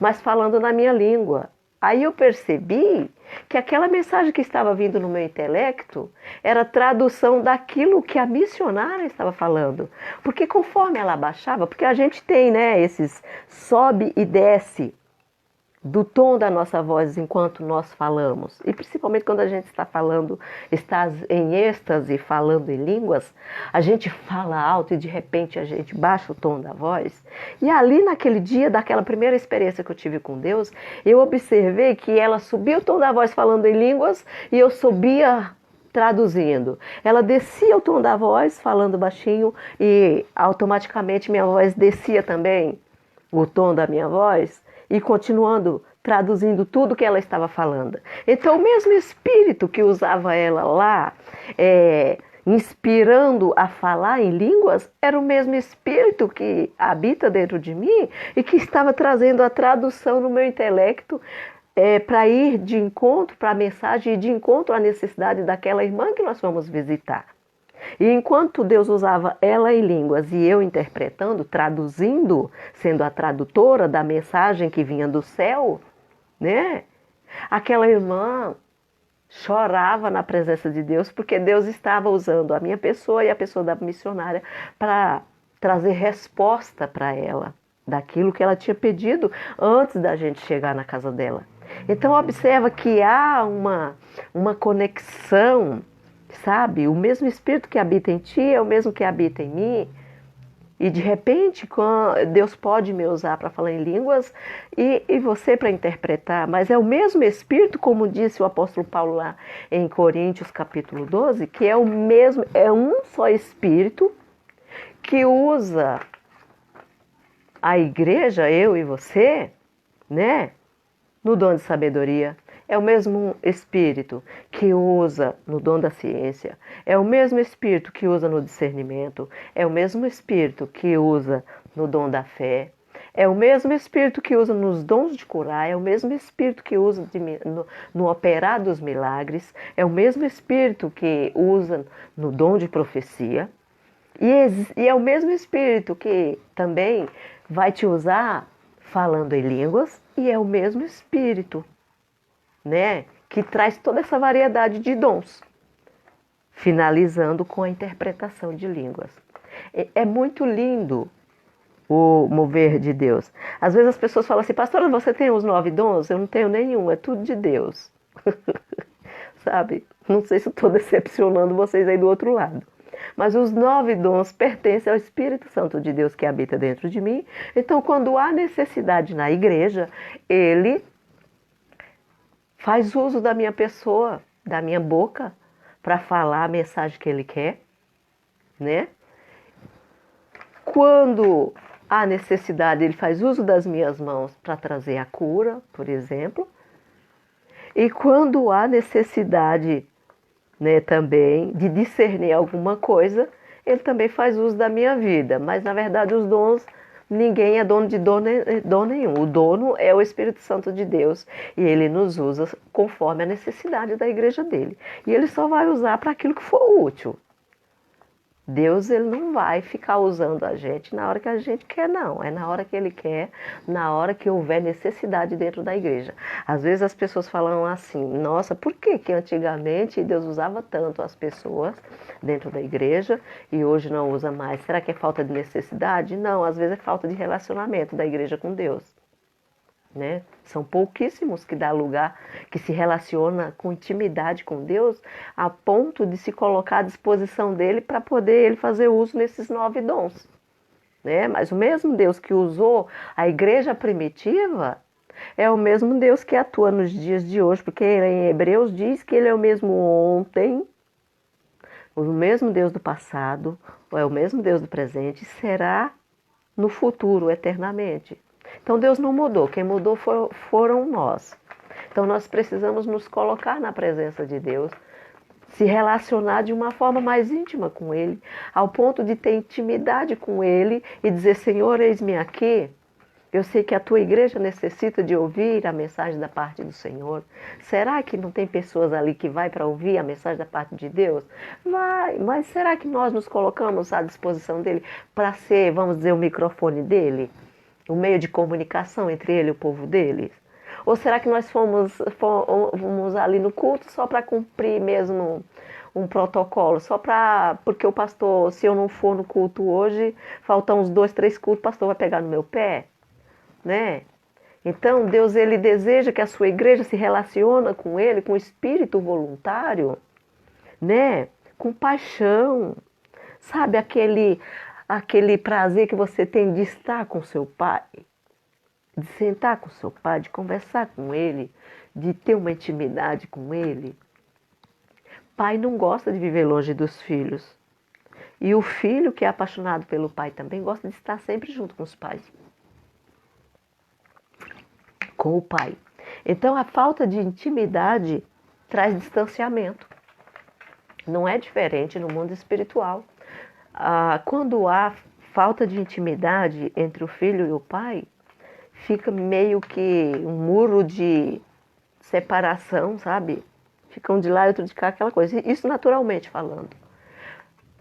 mas falando na minha língua. Aí eu percebi que aquela mensagem que estava vindo no meu intelecto era tradução daquilo que a missionária estava falando. Porque conforme ela baixava, porque a gente tem, né, esses sobe e desce do tom da nossa voz enquanto nós falamos. E principalmente quando a gente está falando, está em êxtase, falando em línguas, a gente fala alto e de repente a gente baixa o tom da voz. E ali naquele dia, daquela primeira experiência que eu tive com Deus, eu observei que ela subia o tom da voz falando em línguas e eu subia traduzindo. Ela descia o tom da voz falando baixinho e automaticamente minha voz descia também o tom da minha voz, e continuando traduzindo tudo que ela estava falando. Então, o mesmo espírito que usava ela lá, inspirando a falar em línguas, era o mesmo espírito que habita dentro de mim e que estava trazendo a tradução no meu intelecto para ir de encontro, para a mensagem, e de encontro à necessidade daquela irmã que nós fomos visitar. E enquanto Deus usava ela em línguas e eu interpretando, traduzindo, sendo a tradutora da mensagem que vinha do céu, né? Aquela irmã chorava na presença de Deus, porque Deus estava usando a minha pessoa e a pessoa da missionária para trazer resposta para ela, daquilo que ela tinha pedido antes da gente chegar na casa dela. Então observa que há uma conexão, sabe? O mesmo Espírito que habita em ti é o mesmo que habita em mim. E de repente Deus pode me usar para falar em línguas e você para interpretar. Mas é o mesmo Espírito, como disse o apóstolo Paulo lá em Coríntios capítulo 12, que é o mesmo, é um só Espírito que usa a igreja, eu e você, né? No dom de sabedoria. É o mesmo Espírito que usa no dom da ciência, é o mesmo Espírito que usa no discernimento, é o mesmo Espírito que usa no dom da fé, é o mesmo Espírito que usa nos dons de curar, é o mesmo Espírito que usa no operar dos milagres, é o mesmo Espírito que usa no dom de profecia, e é o mesmo Espírito que também vai te usar falando em línguas, e é o mesmo Espírito, né, que traz toda essa variedade de dons. finalizando com a interpretação de línguas. É muito lindo o mover de Deus. Às vezes as pessoas falam assim, pastora, você tem os 9 dons? Eu não tenho nenhum, é tudo de Deus. Sabe? Não sei se estou decepcionando vocês aí do outro lado. Mas os 9 dons pertencem ao Espírito Santo de Deus que habita dentro de mim. Então, quando há necessidade na igreja, ele faz uso da minha pessoa, da minha boca, para falar a mensagem que ele quer, né? Quando há necessidade, ele faz uso das minhas mãos para trazer a cura, por exemplo. E quando há necessidade, né, também de discernir alguma coisa, ele também faz uso da minha vida. Mas, na verdade, os dons, ninguém é dono de dom nenhum. O dono é o Espírito Santo de Deus e ele nos usa conforme a necessidade da igreja dele. E ele só vai usar para aquilo que for útil. Deus, ele não vai ficar usando a gente na hora que a gente quer, não. É na hora que ele quer, na hora que houver necessidade dentro da igreja. Às vezes as pessoas falam assim, nossa, por que que antigamente Deus usava tanto as pessoas dentro da igreja e hoje não usa mais? Será que é falta de necessidade? Não, às vezes é falta de relacionamento da igreja com Deus. Né? São pouquíssimos que dá lugar, que se relaciona com intimidade com Deus, a ponto de se colocar à disposição dele para poder ele fazer uso nesses 9 dons. Né? Mas o mesmo Deus que usou a igreja primitiva é o mesmo Deus que atua nos dias de hoje, porque em Hebreus diz que ele é o mesmo ontem, o mesmo Deus do passado, é o mesmo Deus do presente, e será no futuro, eternamente. Então Deus não mudou, quem mudou foram nós. Então nós precisamos nos colocar na presença de Deus, se relacionar de uma forma mais íntima com Ele, ao ponto de ter intimidade com Ele e dizer, Senhor, eis-me aqui. Eu sei que a tua igreja necessita de ouvir a mensagem da parte do Senhor. Será que não tem pessoas ali que vai para ouvir a mensagem da parte de Deus? Vai, mas será que nós nos colocamos à disposição dele para ser, vamos dizer, o microfone dele? O meio de comunicação entre ele e o povo deles? Ou será que nós fomos ali no culto só para cumprir mesmo um protocolo? Só para, porque o pastor, se eu não for no culto hoje, faltam uns 2, 3 cultos, o pastor vai pegar no meu pé? Né? Então Deus, ele deseja que a sua igreja se relacione com ele, com espírito voluntário, né? Com paixão, sabe, aquele prazer que você tem de estar com seu pai, de sentar com seu pai, de conversar com ele, de ter uma intimidade com ele. Pai não gosta de viver longe dos filhos. E o filho que é apaixonado pelo pai também gosta de estar sempre junto com os pais. Com o pai. Então a falta de intimidade traz distanciamento. Não é diferente no mundo espiritual. Quando há falta de intimidade entre o filho e o pai, fica meio que um muro de separação, sabe? Fica um de lá e outro de cá, aquela coisa. Isso naturalmente falando.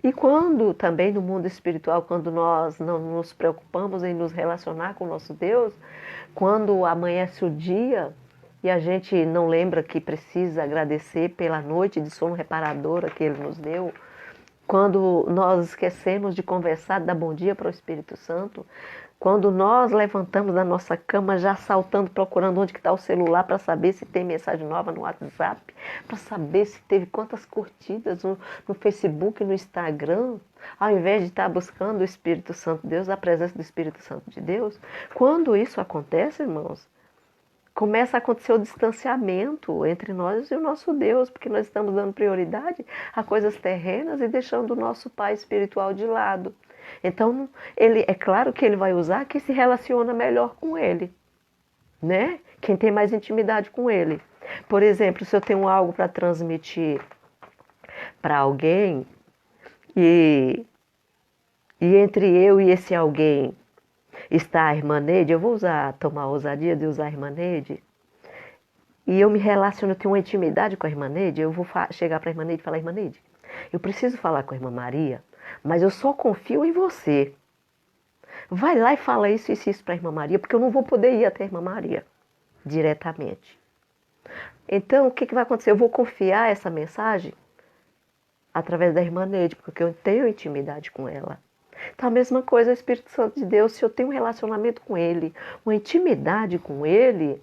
E quando também no mundo espiritual, quando nós não nos preocupamos em nos relacionar com o nosso Deus, quando amanhece o dia e a gente não lembra que precisa agradecer pela noite de sono reparadora que Ele nos deu, quando nós esquecemos de conversar, dar bom dia para o Espírito Santo, quando nós levantamos da nossa cama já saltando, procurando onde está o celular para saber se tem mensagem nova no WhatsApp, para saber se teve quantas curtidas no Facebook, no Instagram, ao invés de estar buscando o Espírito Santo de Deus, a presença do Espírito Santo de Deus. Quando isso acontece, irmãos, começa a acontecer o distanciamento entre nós e o nosso Deus, porque nós estamos dando prioridade a coisas terrenas e deixando o nosso Pai espiritual de lado. Então, é claro que ele vai usar quem se relaciona melhor com ele, né? Quem tem mais intimidade com ele. Por exemplo, se eu tenho algo para transmitir para alguém e entre eu e esse alguém está a irmã Neide, eu vou tomar a ousadia de usar a irmã Neide, e eu me relaciono, eu tenho uma intimidade com a irmã Neide, eu vou chegar para a irmã Neide e falar, irmã Neide, eu preciso falar com a irmã Maria, mas eu só confio em você. Vai lá e fala isso e isso para a irmã Maria, porque eu não vou poder ir até a irmã Maria diretamente. Então, o que vai acontecer? Eu vou confiar essa mensagem através da irmã Neide, porque eu tenho intimidade com ela. Então, a mesma coisa é o Espírito Santo de Deus. Se eu tenho um relacionamento com Ele, uma intimidade com Ele,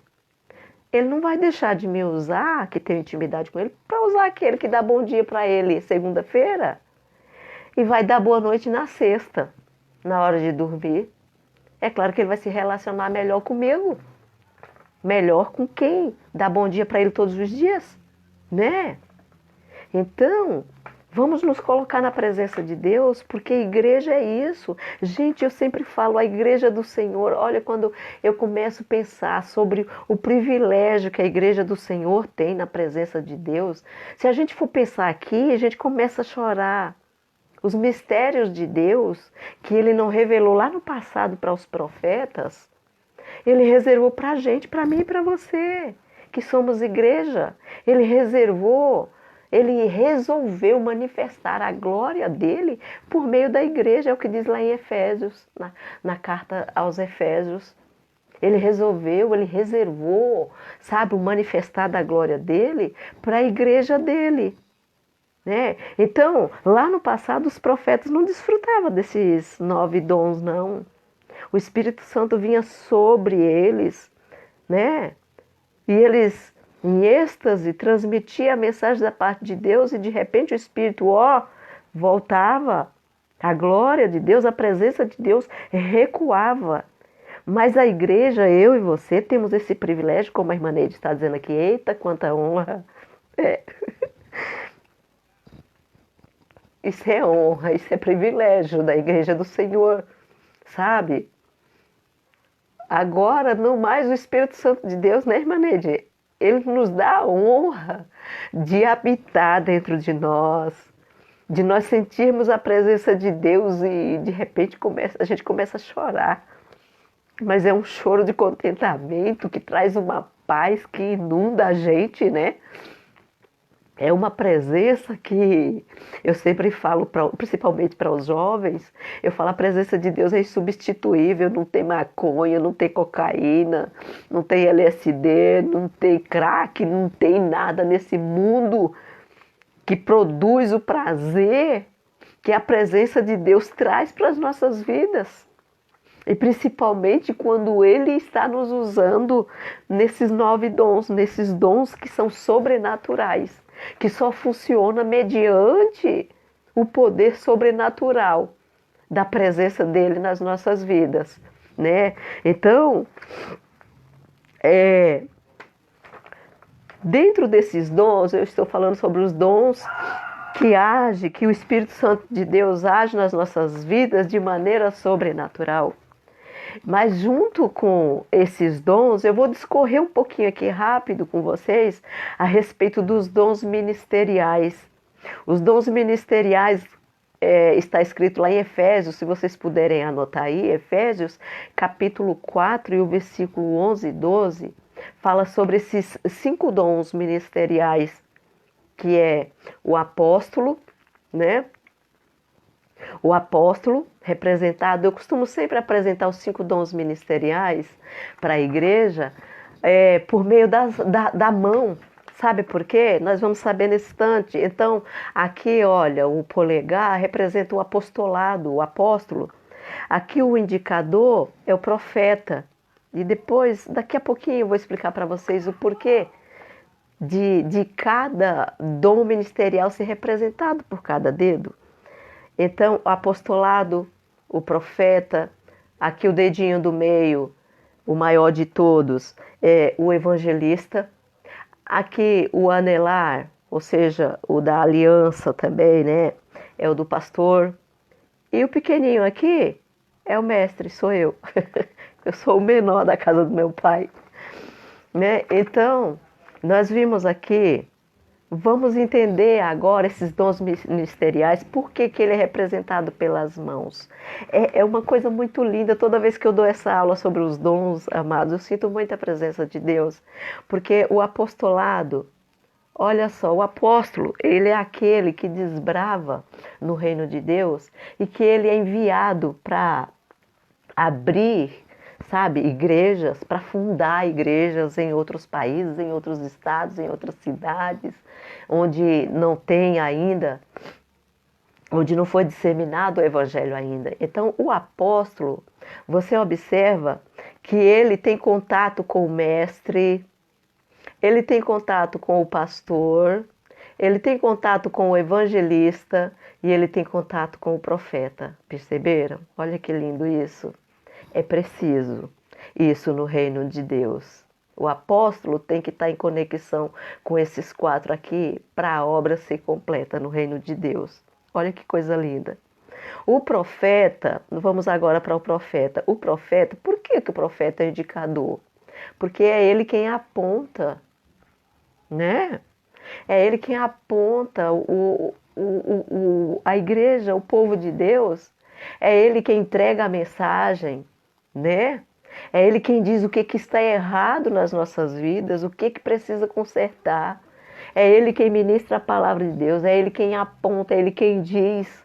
Ele não vai deixar de me usar, que tenho intimidade com Ele, para usar aquele que dá bom dia para Ele segunda-feira e vai dar boa noite na sexta, na hora de dormir. É claro que Ele vai se relacionar melhor comigo. Melhor com quem dá bom dia para Ele todos os dias, né? Então, vamos nos colocar na presença de Deus, porque a igreja é isso. Gente, eu sempre falo, a igreja do Senhor, olha, quando eu começo a pensar sobre o privilégio que a igreja do Senhor tem na presença de Deus, se a gente for pensar aqui, a gente começa a chorar. Os mistérios de Deus, que Ele não revelou lá no passado para os profetas, Ele reservou para a gente, para mim e para você, que somos igreja. Ele reservou. Ele resolveu manifestar a glória dele por meio da igreja, é o que diz lá em Efésios, na carta aos Efésios. Ele resolveu, ele reservou, sabe, o manifestar da glória dele para a igreja dele. Né? Então, lá no passado, os profetas não desfrutavam desses 9 dons, não. O Espírito Santo vinha sobre eles, né? E eles, em êxtase, transmitiam a mensagem da parte de Deus e de repente o Espírito, voltava. A glória de Deus, a presença de Deus recuava. Mas a igreja, eu e você, temos esse privilégio, como a irmã Neide está dizendo aqui, eita, quanta honra. É. Isso é honra, isso é privilégio da igreja do Senhor, sabe? Agora, não mais o Espírito Santo de Deus, né, irmã Neide? Ele nos dá a honra de habitar dentro de nós, de nós sentirmos a presença de Deus e de repente a gente começa a chorar. Mas é um choro de contentamento que traz uma paz que inunda a gente, né? É uma presença que eu sempre falo, principalmente para os jovens, eu falo, a presença de Deus é insubstituível, não tem maconha, não tem cocaína, não tem LSD, não tem crack, não tem nada nesse mundo que produz o prazer que a presença de Deus traz para as nossas vidas. E principalmente quando Ele está nos usando nesses 9 dons, nesses dons que são sobrenaturais, que só funciona mediante o poder sobrenatural da presença dele nas nossas vidas, né? Então, dentro desses dons, eu estou falando sobre os dons que o Espírito Santo de Deus age nas nossas vidas de maneira sobrenatural. Mas junto com esses dons, eu vou discorrer um pouquinho aqui rápido com vocês a respeito dos dons ministeriais. Os dons ministeriais está escrito lá em Efésios, se vocês puderem anotar aí, Efésios capítulo 4 e o versículo 11 e 12, fala sobre esses 5 dons ministeriais, que é o apóstolo, né? O apóstolo representado, eu costumo sempre apresentar os 5 dons ministeriais para a igreja por meio da mão. Sabe por quê? Nós vamos saber nesse instante. Então, aqui, olha, o polegar representa o apostolado, o apóstolo. Aqui o indicador é o profeta. E depois, daqui a pouquinho, eu vou explicar para vocês o porquê de cada dom ministerial ser representado por cada dedo. Então, o apostolado, o profeta, aqui o dedinho do meio, o maior de todos, é o evangelista. Aqui o anelar, ou seja, o da aliança também, né? É o do pastor. E o pequenininho aqui é o mestre, sou eu. Eu sou o menor da casa do meu pai, né? Então, nós vimos aqui. Vamos entender agora esses dons ministeriais, por que ele é representado pelas mãos. É uma coisa muito linda, toda vez que eu dou essa aula sobre os dons, amados, eu sinto muita presença de Deus, porque o apostolado, olha só, o apóstolo, ele é aquele que desbrava no reino de Deus e que ele é enviado para abrir, sabe, igrejas, para fundar igrejas em outros países, em outros estados, em outras cidades, onde não tem ainda onde não foi disseminado o evangelho ainda. Então, o apóstolo, você observa que ele tem contato com o mestre, ele tem contato com o pastor, ele tem contato com o evangelista e ele tem contato com o profeta. Perceberam? Olha que lindo isso. É preciso isso no reino de Deus. O apóstolo tem que estar em conexão com esses quatro aqui para a obra ser completa no reino de Deus. Olha que coisa linda. O profeta, vamos agora para o profeta. O profeta, por que o profeta é indicador? Porque é ele quem aponta, né? É ele quem aponta a igreja, o povo de Deus. É ele quem entrega a mensagem, né? É ele quem diz o que está errado nas nossas vidas, o que precisa consertar. É ele quem ministra a palavra de Deus, é ele quem aponta, é ele quem diz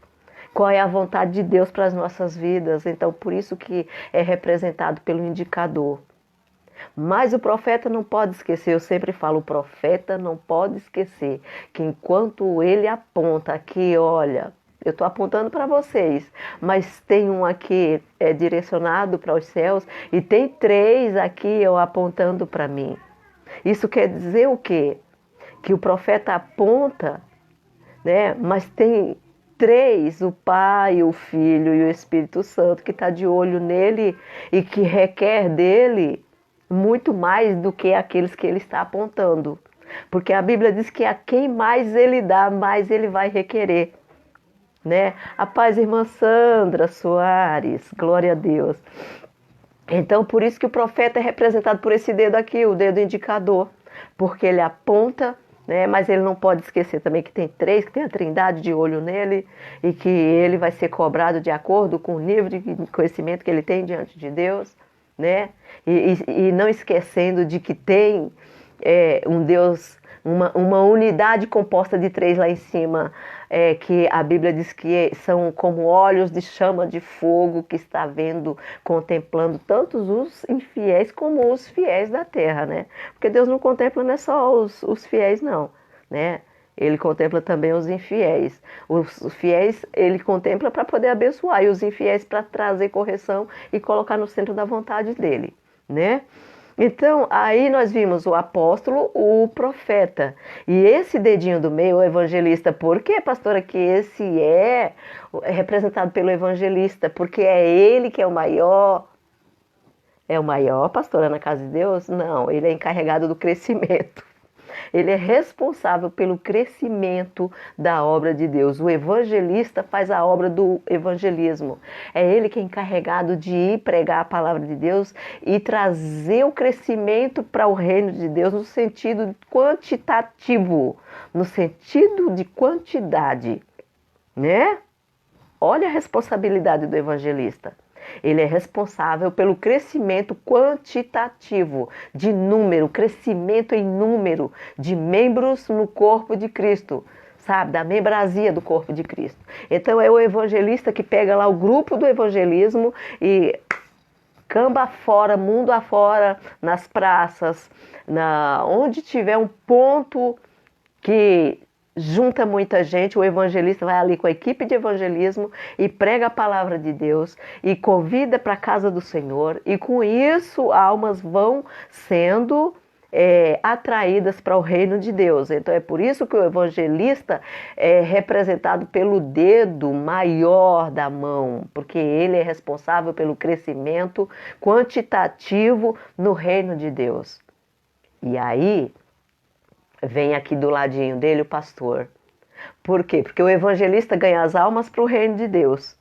qual é a vontade de Deus para as nossas vidas. Então, por isso que é representado pelo indicador. Mas o profeta não pode esquecer, eu sempre falo, o profeta não pode esquecer que enquanto ele aponta aqui, olha, eu estou apontando para vocês, mas tem um aqui direcionado para os céus e tem três aqui eu apontando para mim. Isso quer dizer o quê? Que o profeta aponta, né? Mas tem três, o Pai, o Filho e o Espírito Santo, que está de olho nele e que requer dele muito mais do que aqueles que ele está apontando. Porque a Bíblia diz que a quem mais ele dá, mais ele vai requerer. Né? A paz, irmã Sandra Soares, glória a Deus. Então, por isso que o profeta é representado por esse dedo aqui, o dedo indicador. Porque ele aponta, né? Mas ele não pode esquecer também que tem três, que tem a trindade de olho nele e que ele vai ser cobrado de acordo com o nível de conhecimento que ele tem diante de Deus. Né? E não esquecendo de que tem um Deus, uma unidade composta de três lá em cima, que a Bíblia diz que são como olhos de chama de fogo que está vendo, contemplando tanto os infiéis como os fiéis da terra, né? Porque Deus não contempla não é só os fiéis, não, né? Ele contempla também os infiéis. Os fiéis ele contempla para poder abençoar e os infiéis para trazer correção e colocar no centro da vontade dele, né? Então, aí nós vimos o apóstolo, o profeta. E esse dedinho do meio, o evangelista, por que, pastora, que esse é representado pelo evangelista? Porque é ele que é o maior. É o maior, pastora, na casa de Deus? Não, ele é encarregado do crescimento. Ele é responsável pelo crescimento da obra de Deus. O evangelista faz a obra do evangelismo. É ele que é encarregado de ir pregar a palavra de Deus e trazer o crescimento para o reino de Deus no sentido quantitativo, no sentido de quantidade, né? Olha a responsabilidade do evangelista. Ele é responsável pelo crescimento quantitativo, de número, crescimento em número de membros no corpo de Cristo, sabe? Da membrazia do corpo de Cristo. Então é o evangelista que pega lá o grupo do evangelismo e camba afora, mundo afora, nas praças, onde tiver um ponto que junta muita gente, o evangelista vai ali com a equipe de evangelismo e prega a palavra de Deus e convida para a casa do Senhor e com isso almas vão sendo atraídas para o reino de Deus. Então é por isso que o evangelista é representado pelo dedo maior da mão, porque ele é responsável pelo crescimento quantitativo no reino de Deus. E aí vem aqui do ladinho dele o pastor. Por quê? Porque o evangelista ganha as almas para o reino de Deus.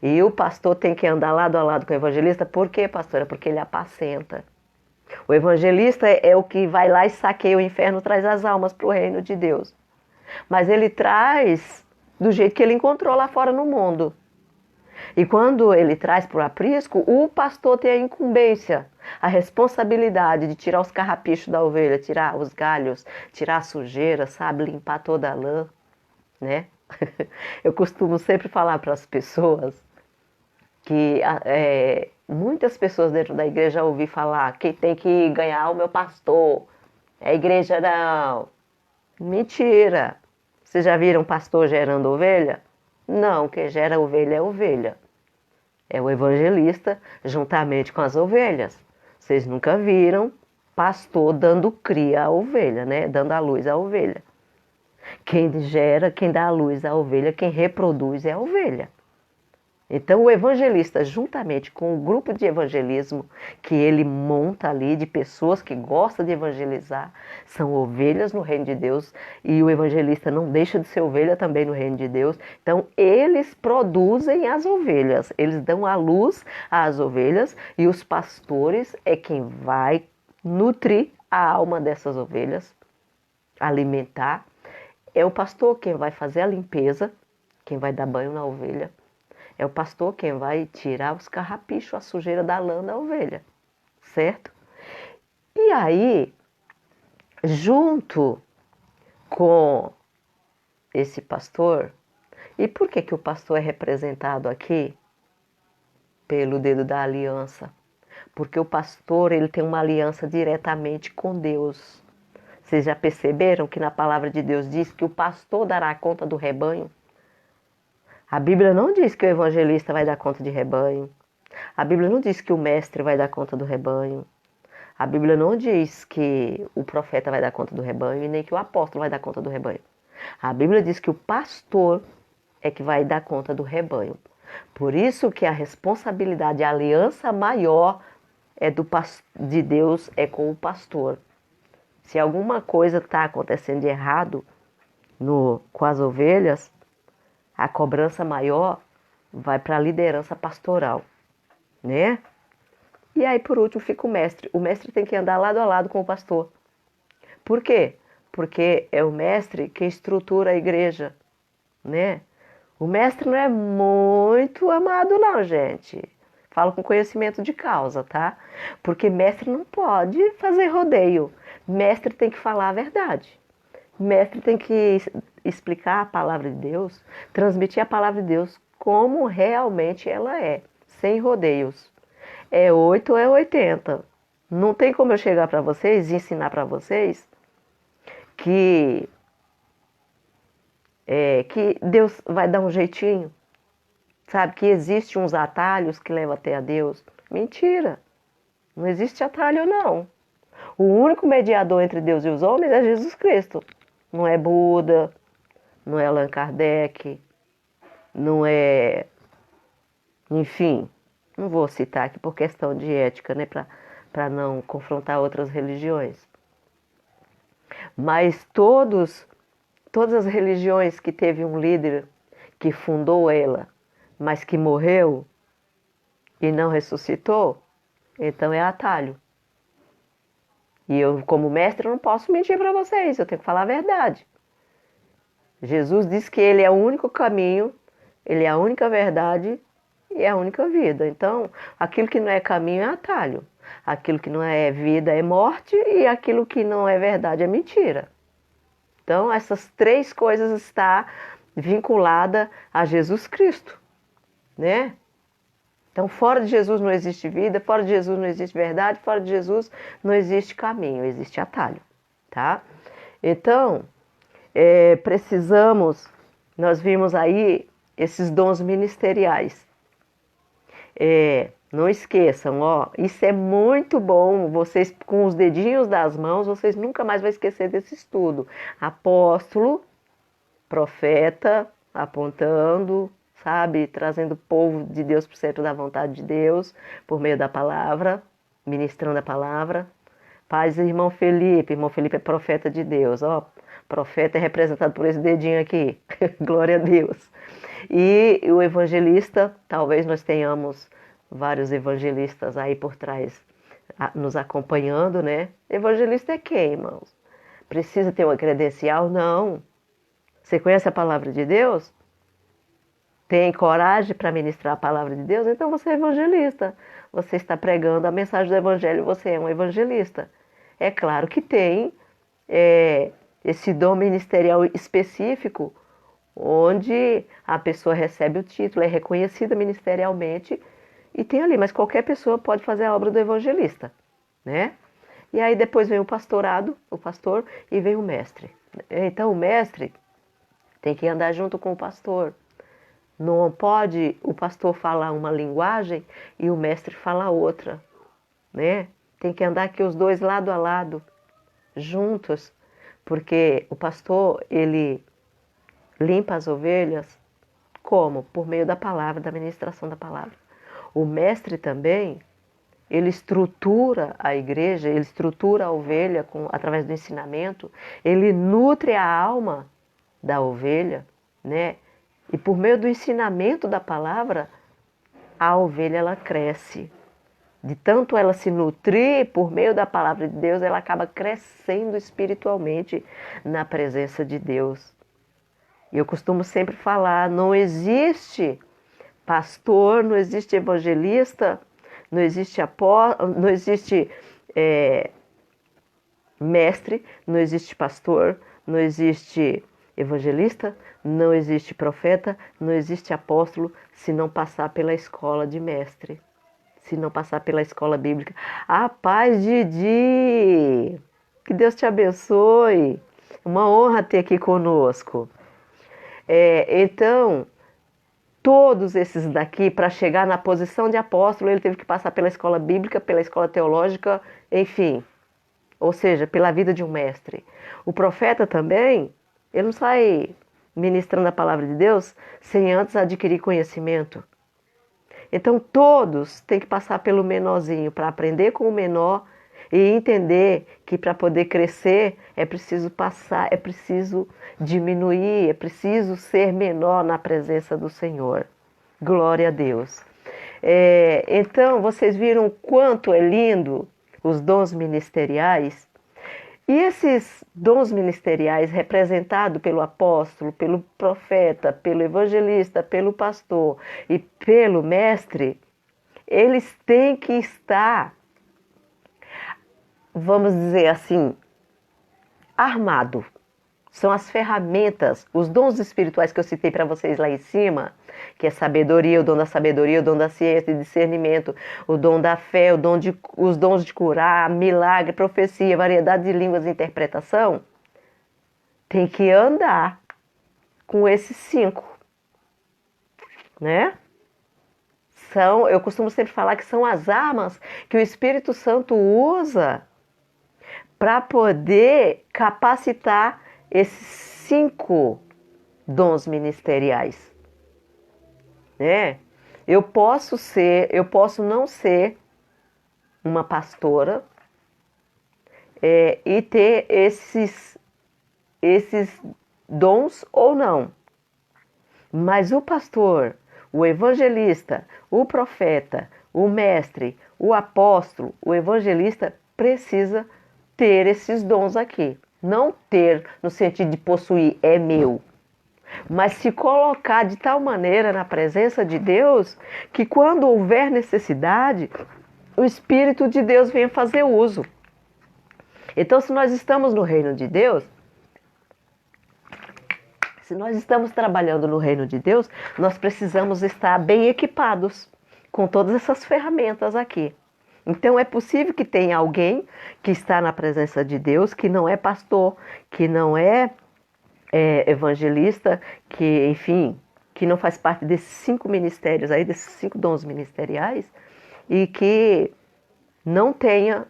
E o pastor tem que andar lado a lado com o evangelista. Por quê, pastora? Porque ele apacenta. O evangelista é o que vai lá e saqueia o inferno, traz as almas para o reino de Deus. Mas ele traz do jeito que ele encontrou lá fora no mundo. E quando ele traz para o aprisco, o pastor tem a incumbência, a responsabilidade de tirar os carrapichos da ovelha, tirar os galhos, tirar a sujeira, sabe, limpar toda a lã, né? Eu costumo sempre falar para as pessoas que muitas pessoas dentro da igreja já ouvi falar que tem que ganhar o meu pastor, a igreja não. Mentira! Vocês já viram pastor gerando ovelha? Não, quem gera ovelha é ovelha. É o evangelista juntamente com as ovelhas. Vocês nunca viram pastor dando cria à ovelha, né? Dando à luz à ovelha. Quem gera, quem dá à luz à ovelha, quem reproduz é a ovelha. Então, o evangelista, juntamente com o grupo de evangelismo que ele monta ali, de pessoas que gostam de evangelizar, são ovelhas no reino de Deus, e o evangelista não deixa de ser ovelha também no reino de Deus. Então, eles produzem as ovelhas, eles dão a luz às ovelhas, e os pastores é quem vai nutrir a alma dessas ovelhas, alimentar. É o pastor quem vai fazer a limpeza, quem vai dar banho na ovelha. É o pastor quem vai tirar os carrapichos, a sujeira da lã da ovelha, certo? E aí, junto com esse pastor, e por que que o pastor é representado aqui pelo dedo da aliança? Porque o pastor, ele tem uma aliança diretamente com Deus. Vocês já perceberam que na palavra de Deus diz que o pastor dará conta do rebanho? A Bíblia não diz que o evangelista vai dar conta de rebanho. A Bíblia não diz que o mestre vai dar conta do rebanho. A Bíblia não diz que o profeta vai dar conta do rebanho e nem que o apóstolo vai dar conta do rebanho. A Bíblia diz que o pastor é que vai dar conta do rebanho. Por isso que a responsabilidade, a aliança maior de Deus é com o pastor. Se alguma coisa está acontecendo de errado com as ovelhas, a cobrança maior vai para a liderança pastoral, né? E aí, por último, fica o mestre. O mestre tem que andar lado a lado com o pastor. Por quê? Porque é o mestre que estrutura a igreja, né? O mestre não é muito amado, não, gente. Falo com conhecimento de causa, tá? Porque mestre não pode fazer rodeio. Mestre tem que falar a verdade. Mestre tem que explicar a palavra de Deus, transmitir a palavra de Deus como realmente ela é, sem rodeios. É 8 ou é 80. Não tem como eu chegar para vocês e ensinar para vocês que que Deus vai dar um jeitinho, sabe? Que existe uns atalhos que levam até a Deus. Mentira! Não existe atalho, não. O único mediador entre Deus e os homens é Jesus Cristo. Não é Buda, não é Allan Kardec, não é... Enfim, não vou citar aqui por questão de ética, né? Para não confrontar outras religiões. Mas todas as religiões que teve um líder que fundou ela, mas que morreu e não ressuscitou, então é atalho. E eu, como mestre, não posso mentir para vocês, eu tenho que falar a verdade. Jesus diz que ele é o único caminho, ele é a única verdade e é a única vida. Então, aquilo que não é caminho é atalho. Aquilo que não é vida é morte e aquilo que não é verdade é mentira. Então, essas três coisas estão vinculadas a Jesus Cristo, né? Então, fora de Jesus não existe vida, fora de Jesus não existe verdade, fora de Jesus não existe caminho, existe atalho, tá? Então, nós vimos aí esses dons ministeriais. Não esqueçam, ó, isso é muito bom, vocês com os dedinhos das mãos, vocês nunca mais vão esquecer desse estudo. Apóstolo, profeta, apontando, sabe, trazendo o povo de Deus para o centro da vontade de Deus, por meio da palavra, ministrando a palavra. Paz, irmão Felipe é profeta de Deus, ó, profeta é representado por esse dedinho aqui, glória a Deus. E o evangelista, talvez nós tenhamos vários evangelistas aí por trás nos acompanhando, né? Evangelista é quem, irmãos? Precisa ter uma credencial? Não. Você conhece a palavra de Deus? Tem coragem para ministrar a palavra de Deus? Então você é evangelista. Você está pregando a mensagem do evangelho, você é um evangelista. É claro que tem esse dom ministerial específico, onde a pessoa recebe o título, é reconhecida ministerialmente e tem ali, mas qualquer pessoa pode fazer a obra do evangelista, né? E aí depois vem o pastorado, o pastor, e vem o mestre. Então o mestre tem que andar junto com o pastor, Não pode o pastor falar uma linguagem e o mestre falar outra, né? Tem que andar aqui os dois lado a lado, juntos, porque o pastor, ele limpa as ovelhas como? Por meio da palavra, da ministração da palavra. O mestre também, ele estrutura a igreja, ele estrutura a ovelha através do ensinamento, ele nutre a alma da ovelha, né? E por meio do ensinamento da palavra, a ovelha ela cresce. De tanto ela se nutrir por meio da palavra de Deus, ela acaba crescendo espiritualmente na presença de Deus. E eu costumo sempre falar, não existe pastor, não existe evangelista, não existe não existe mestre, não existe pastor, não existe evangelista, não existe profeta, não existe apóstolo, se não passar pela escola de mestre, se não passar pela escola bíblica. A paz, Didi! Que Deus te abençoe! Uma honra ter aqui conosco. Então, todos esses daqui, para chegar na posição de apóstolo, ele teve que passar pela escola bíblica, pela escola teológica, enfim, ou seja, pela vida de um mestre. O profeta também, ele não sai ministrando a palavra de Deus sem antes adquirir conhecimento. Então todos têm que passar pelo menorzinho para aprender com o menor e entender que para poder crescer é preciso passar, é preciso diminuir, é preciso ser menor na presença do Senhor. Glória a Deus. Então vocês viram o quanto é lindo os dons ministeriais? E esses dons ministeriais representados pelo apóstolo, pelo profeta, pelo evangelista, pelo pastor e pelo mestre, eles têm que estar, vamos dizer assim, armado. São as ferramentas, os dons espirituais que eu citei para vocês lá em cima, que é sabedoria, o dom da sabedoria, o dom da ciência e discernimento, o dom da fé, os dons de curar, milagre, profecia, variedade de línguas e interpretação. Tem que andar com esses 5, né? Eu costumo sempre falar que são as armas que o Espírito Santo usa para poder capacitar esses 5 dons ministeriais, né? Eu posso não ser uma pastora e ter esses dons ou não. Mas o pastor, o evangelista, o profeta, o mestre, o apóstolo, o evangelista precisa ter esses dons aqui. Não ter no sentido de possuir, é meu. Mas se colocar de tal maneira na presença de Deus que quando houver necessidade, o Espírito de Deus venha fazer uso. Então, se nós estamos no reino de Deus, se nós estamos trabalhando no reino de Deus, nós precisamos estar bem equipados com todas essas ferramentas aqui. Então é possível que tenha alguém que está na presença de Deus, que não é pastor, que não é evangelista, que, enfim, que não faz parte desses 5 ministérios aí, desses 5 dons ministeriais, e que não tenha,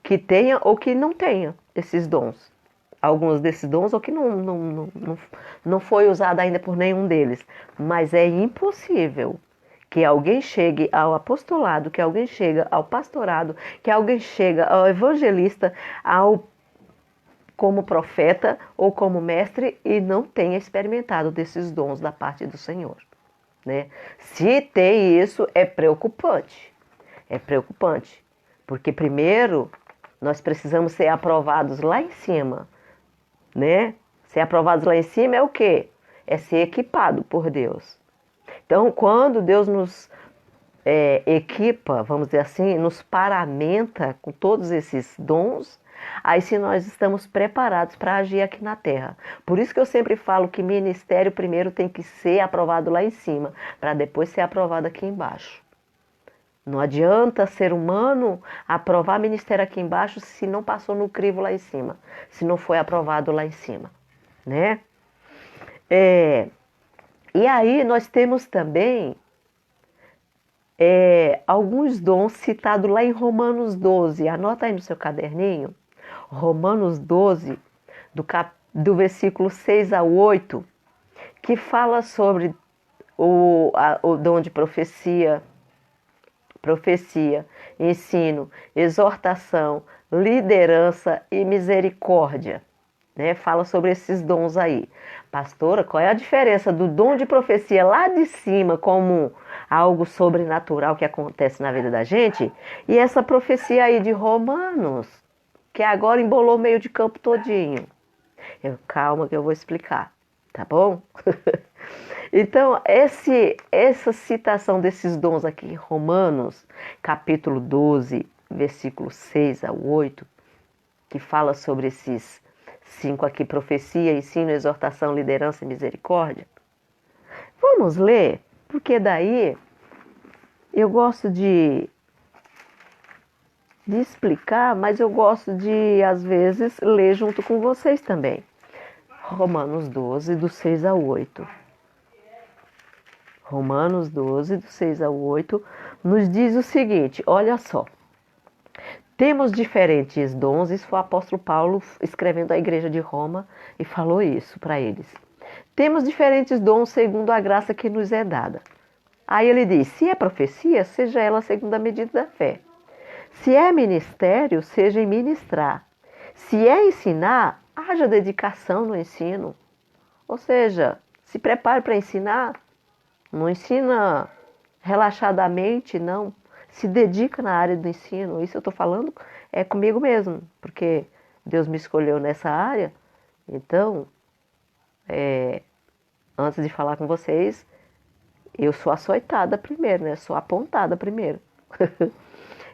que tenha ou que não tenha esses dons. Alguns desses dons ou que não foi usado ainda por nenhum deles. Mas é impossível que alguém chegue ao apostolado, que alguém chegue ao pastorado, que alguém chegue ao evangelista, como profeta ou como mestre e não tenha experimentado desses dons da parte do Senhor, né? Se tem isso, é preocupante. É preocupante. Porque primeiro nós precisamos ser aprovados lá em cima, né? Ser aprovados lá em cima é o quê? É ser equipado por Deus. Então, quando Deus nos equipa, vamos dizer assim, nos paramenta com todos esses dons, aí sim nós estamos preparados para agir aqui na terra. Por isso que eu sempre falo que ministério primeiro tem que ser aprovado lá em cima, para depois ser aprovado aqui embaixo. Não adianta ser humano aprovar ministério aqui embaixo se não passou no crivo lá em cima, se não foi aprovado lá em cima, né? E aí nós temos também alguns dons citados lá em Romanos 12. Anota aí no seu caderninho. Romanos 12, do versículo 6 ao 8, que fala sobre o dom de profecia, ensino, exortação, liderança e misericórdia. Né? Fala sobre esses dons aí. Pastora, qual é a diferença do dom de profecia lá de cima, como algo sobrenatural que acontece na vida da gente, e essa profecia aí de Romanos, que agora embolou o meio de campo todinho? Calma que eu vou explicar, tá bom? Então, essa citação desses dons aqui em Romanos, capítulo 12, versículo 6 ao 8, que fala sobre esses 5 aqui, profecia, ensino, exortação, liderança e misericórdia. Vamos ler, porque daí eu gosto de explicar, mas eu gosto de, às vezes, ler junto com vocês também. Romanos 12, do 6 ao 8. Romanos 12, do 6 ao 8, nos diz o seguinte, olha só. Temos diferentes dons, isso foi o apóstolo Paulo escrevendo à igreja de Roma e falou isso para eles. Temos diferentes dons segundo a graça que nos é dada. Aí ele diz, se é profecia, seja ela segundo a medida da fé. Se é ministério, seja em ministrar. Se é ensinar, haja dedicação no ensino. Ou seja, se prepare para ensinar. Não ensina relaxadamente, não. Se dedica na área do ensino. Isso eu estou falando comigo mesmo, porque Deus me escolheu nessa área. Então, antes de falar com vocês, eu sou açoitada primeiro, né? Sou apontada primeiro.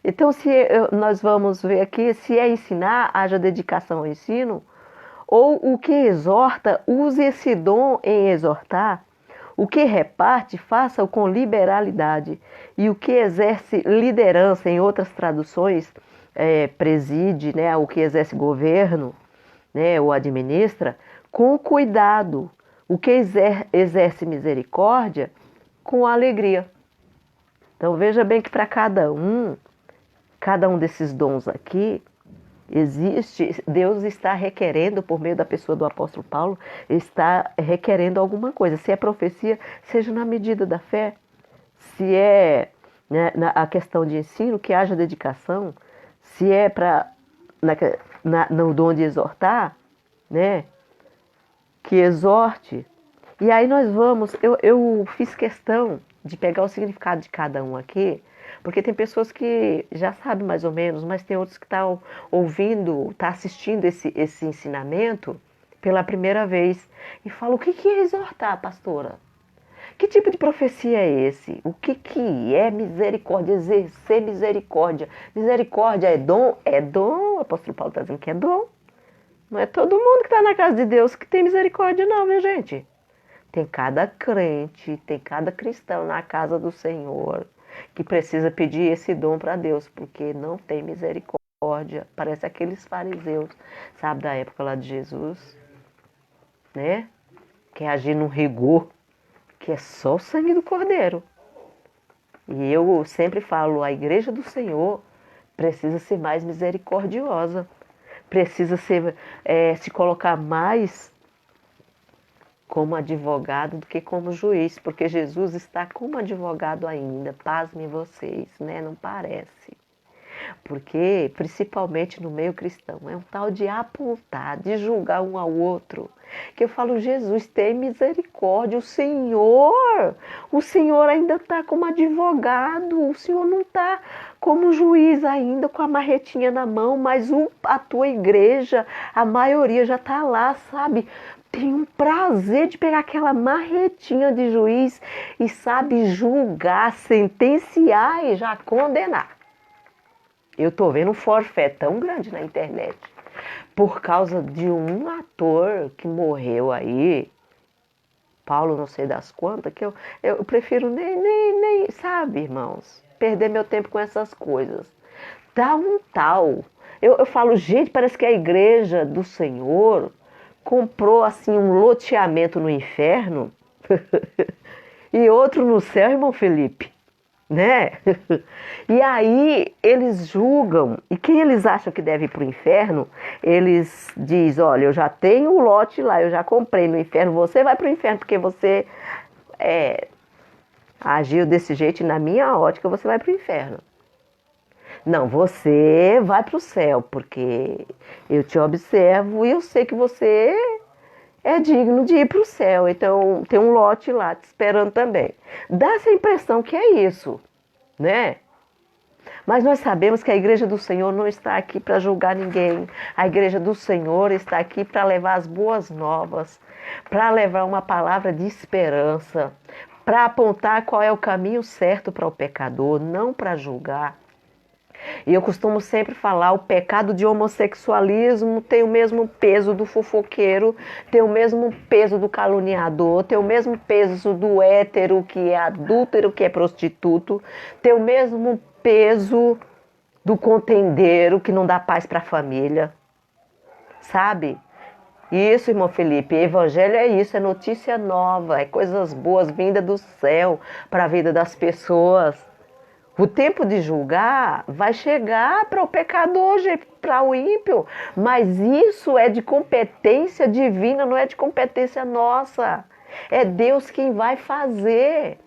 Então, nós vamos ver aqui, se é ensinar, haja dedicação ao ensino, ou o que exorta, use esse dom em exortar. O que reparte, faça-o com liberalidade. E o que exerce liderança, em outras traduções, preside, né, o que exerce governo, né, ou administra, com cuidado. O que exerce misericórdia, com alegria. Então veja bem que para cada um desses dons aqui, Deus está requerendo, por meio da pessoa do apóstolo Paulo, está requerendo alguma coisa. Se é profecia, seja na medida da fé. Se é, né, a questão de ensino, que haja dedicação. Se é no dom de exortar, né, que exorte. E aí nós vamos, eu fiz questão de pegar o significado de cada um aqui, porque tem pessoas que já sabem mais ou menos, mas tem outros que estão ouvindo, estão assistindo esse ensinamento pela primeira vez e falam, o que é exortar, pastora? Que tipo de profecia é esse? O que é misericórdia? Exercer misericórdia. Misericórdia é dom? É dom. O apóstolo Paulo está dizendo que é dom. Não é todo mundo que está na casa de Deus que tem misericórdia não, minha gente. Tem cada crente, tem cada cristão na casa do Senhor que precisa pedir esse dom para Deus, porque não tem misericórdia. Parece aqueles fariseus, sabe, da época lá de Jesus, né? Que agir num rigor, que é só o sangue do Cordeiro. E eu sempre falo, a igreja do Senhor precisa ser mais misericordiosa, precisa se colocar mais como advogado do que como juiz, porque Jesus está como advogado ainda, pasmem vocês, né? Não parece. Porque, principalmente no meio cristão, é um tal de apontar, de julgar um ao outro, que eu falo, Jesus, tem misericórdia, o Senhor ainda está como advogado, o Senhor não está como juiz ainda, com a marretinha na mão, mas a tua igreja, a maioria já está lá, sabe? Tem um prazer de pegar aquela marretinha de juiz e sabe julgar, sentenciar e já condenar. Eu estou vendo um forfé tão grande na internet por causa de um ator que morreu aí, Paulo não sei das quantas, que eu prefiro nem, sabe, irmãos, perder meu tempo com essas coisas. Dá um tal. Eu falo, gente, parece que a igreja do Senhor comprou assim um loteamento no inferno e outro no céu, irmão Felipe, né? E aí eles julgam, e quem eles acham que deve ir para o inferno, eles dizem, olha, eu já tenho o lote lá, eu já comprei no inferno, você vai para o inferno porque você agiu desse jeito e na minha ótica você vai para o inferno. Não, você vai para o céu, porque eu te observo e eu sei que você é digno de ir para o céu. Então tem um lote lá te esperando também. Dá essa impressão que é isso, né? Mas nós sabemos que a igreja do Senhor não está aqui para julgar ninguém. A igreja do Senhor está aqui para levar as boas novas, para levar uma palavra de esperança, para apontar qual é o caminho certo para o pecador, não para julgar. E eu costumo sempre falar, o pecado de homossexualismo tem o mesmo peso do fofoqueiro, tem o mesmo peso do caluniador, tem o mesmo peso do hétero que é adúltero, que é prostituto, tem o mesmo peso do contendeiro que não dá paz para a família, sabe? Isso, irmão Felipe, evangelho é isso, é notícia nova, é coisas boas vindas do céu para a vida das pessoas. O tempo de julgar vai chegar para o pecador, para o ímpio, mas isso é de competência divina, não é de competência nossa. É Deus quem vai fazer.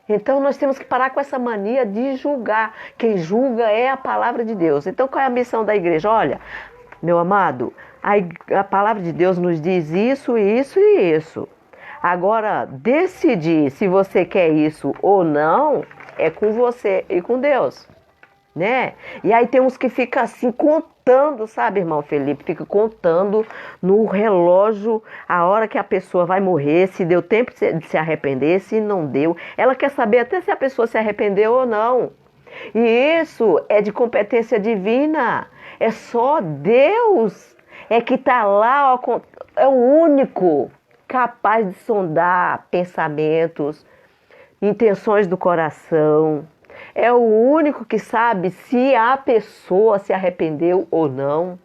Então nós temos que parar com essa mania de julgar. Quem julga é a palavra de Deus. Então qual é a missão da igreja? Olha, meu amado, a palavra de Deus nos diz isso, isso e isso. Agora, decidir se você quer isso ou não é com você e com Deus, né? E aí tem uns que ficam assim contando, sabe, irmão Felipe? Fica contando no relógio a hora que a pessoa vai morrer, se deu tempo de se arrepender, se não deu. Ela quer saber até se a pessoa se arrependeu ou não. E isso é de competência divina. É só Deus é que está lá, ó, é o único capaz de sondar pensamentos, intenções do coração. É o único que sabe se a pessoa se arrependeu ou não,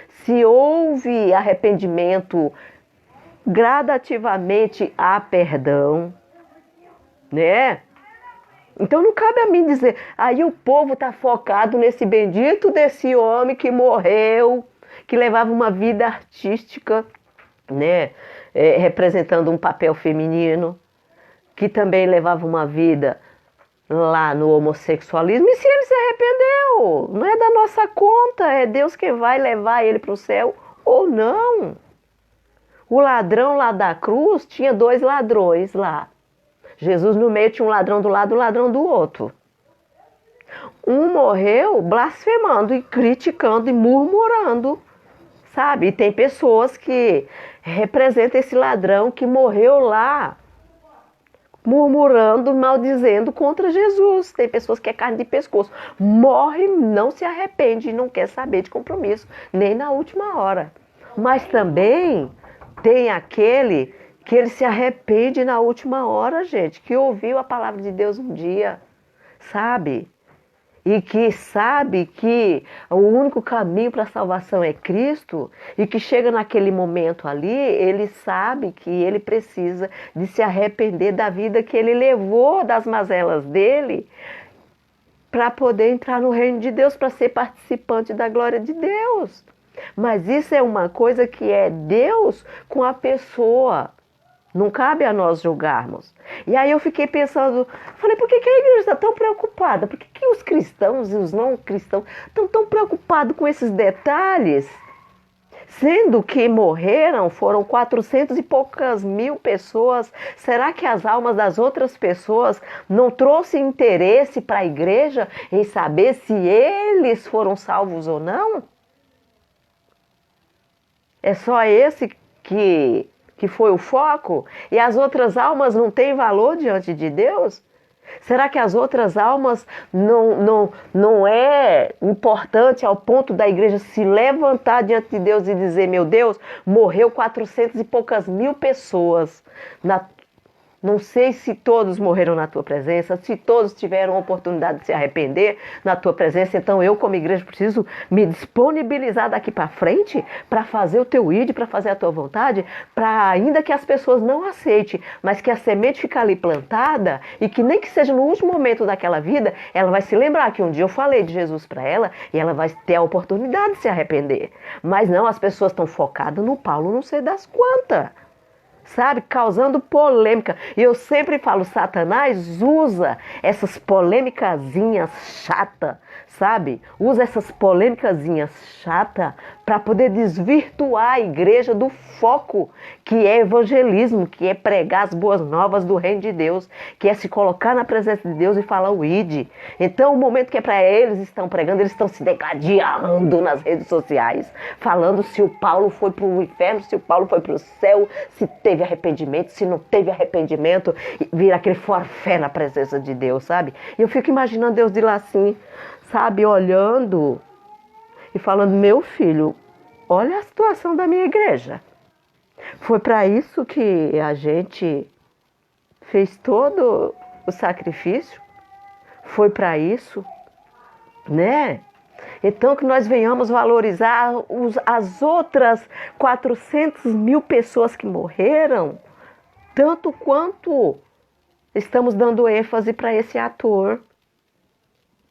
se houve arrependimento, gradativamente há perdão, né? Então não cabe a mim dizer, aí o povo está focado nesse bendito desse homem que morreu, que levava uma vida artística, né? Representando um papel feminino, que também levava uma vida lá no homossexualismo. E se ele se arrependeu? Não é da nossa conta, é Deus quem vai levar ele para o céu ou não. O ladrão lá da cruz tinha 2 ladrões lá. Jesus no meio tinha um ladrão do lado e um ladrão do outro. Um morreu blasfemando e criticando e murmurando, sabe? E tem pessoas que representam esse ladrão que morreu lá, murmurando, maldizendo contra Jesus. Tem pessoas que é carne de pescoço. Morre, não se arrepende e não quer saber de compromisso, nem na última hora. Mas também tem aquele que ele se arrepende na última hora, gente, que ouviu a palavra de Deus um dia, sabe? E que sabe que o único caminho para a salvação é Cristo, e que chega naquele momento ali, ele sabe que ele precisa de se arrepender da vida que ele levou, das mazelas dele, para poder entrar no reino de Deus, para ser participante da glória de Deus. Mas isso é uma coisa que é Deus com a pessoa. Não cabe a nós julgarmos. E aí eu fiquei pensando, falei, por que a igreja está tão preocupada? Por que os cristãos e os não cristãos estão tão preocupados com esses detalhes? Sendo que morreram, foram 400 e poucas mil pessoas. Será que as almas das outras pessoas não trouxeram interesse para a igreja em saber se eles foram salvos ou não? É só esse que foi o foco? E as outras almas não têm valor diante de Deus? Será que as outras almas não é importante ao ponto da igreja se levantar diante de Deus e dizer, meu Deus, morreu 400 e poucas mil pessoas Não sei se todos morreram na tua presença, se todos tiveram a oportunidade de se arrepender na tua presença. Então eu, como igreja, preciso me disponibilizar daqui para frente para fazer o teu ID, para fazer a tua vontade, para ainda que as pessoas não aceitem, mas que a semente fique ali plantada e que nem que seja no último momento daquela vida, ela vai se lembrar que um dia eu falei de Jesus para ela e ela vai ter a oportunidade de se arrepender. Mas não, as pessoas estão focadas no Paulo não sei das quantas. Sabe, causando polêmica. E eu sempre falo, Satanás usa essas polêmicazinhas chatas, sabe? Usa essas polêmicazinhas chatas para poder desvirtuar a igreja do foco, que é evangelismo, que é pregar as boas novas do reino de Deus, que é se colocar na presença de Deus e falar o ide. Então, o momento que é para eles estão pregando, eles estão se degladiando nas redes sociais, falando se o Paulo foi para o inferno, se o Paulo foi para o céu, se teve arrependimento, se não teve arrependimento, vira aquele forfé na presença de Deus, sabe? E eu fico imaginando Deus de lá assim, sabe, olhando e falando, meu filho, olha a situação da minha igreja. Foi para isso que a gente fez todo o sacrifício? Foi para isso, né? Então que nós venhamos valorizar as outras 400 mil pessoas que morreram, tanto quanto estamos dando ênfase para esse ator,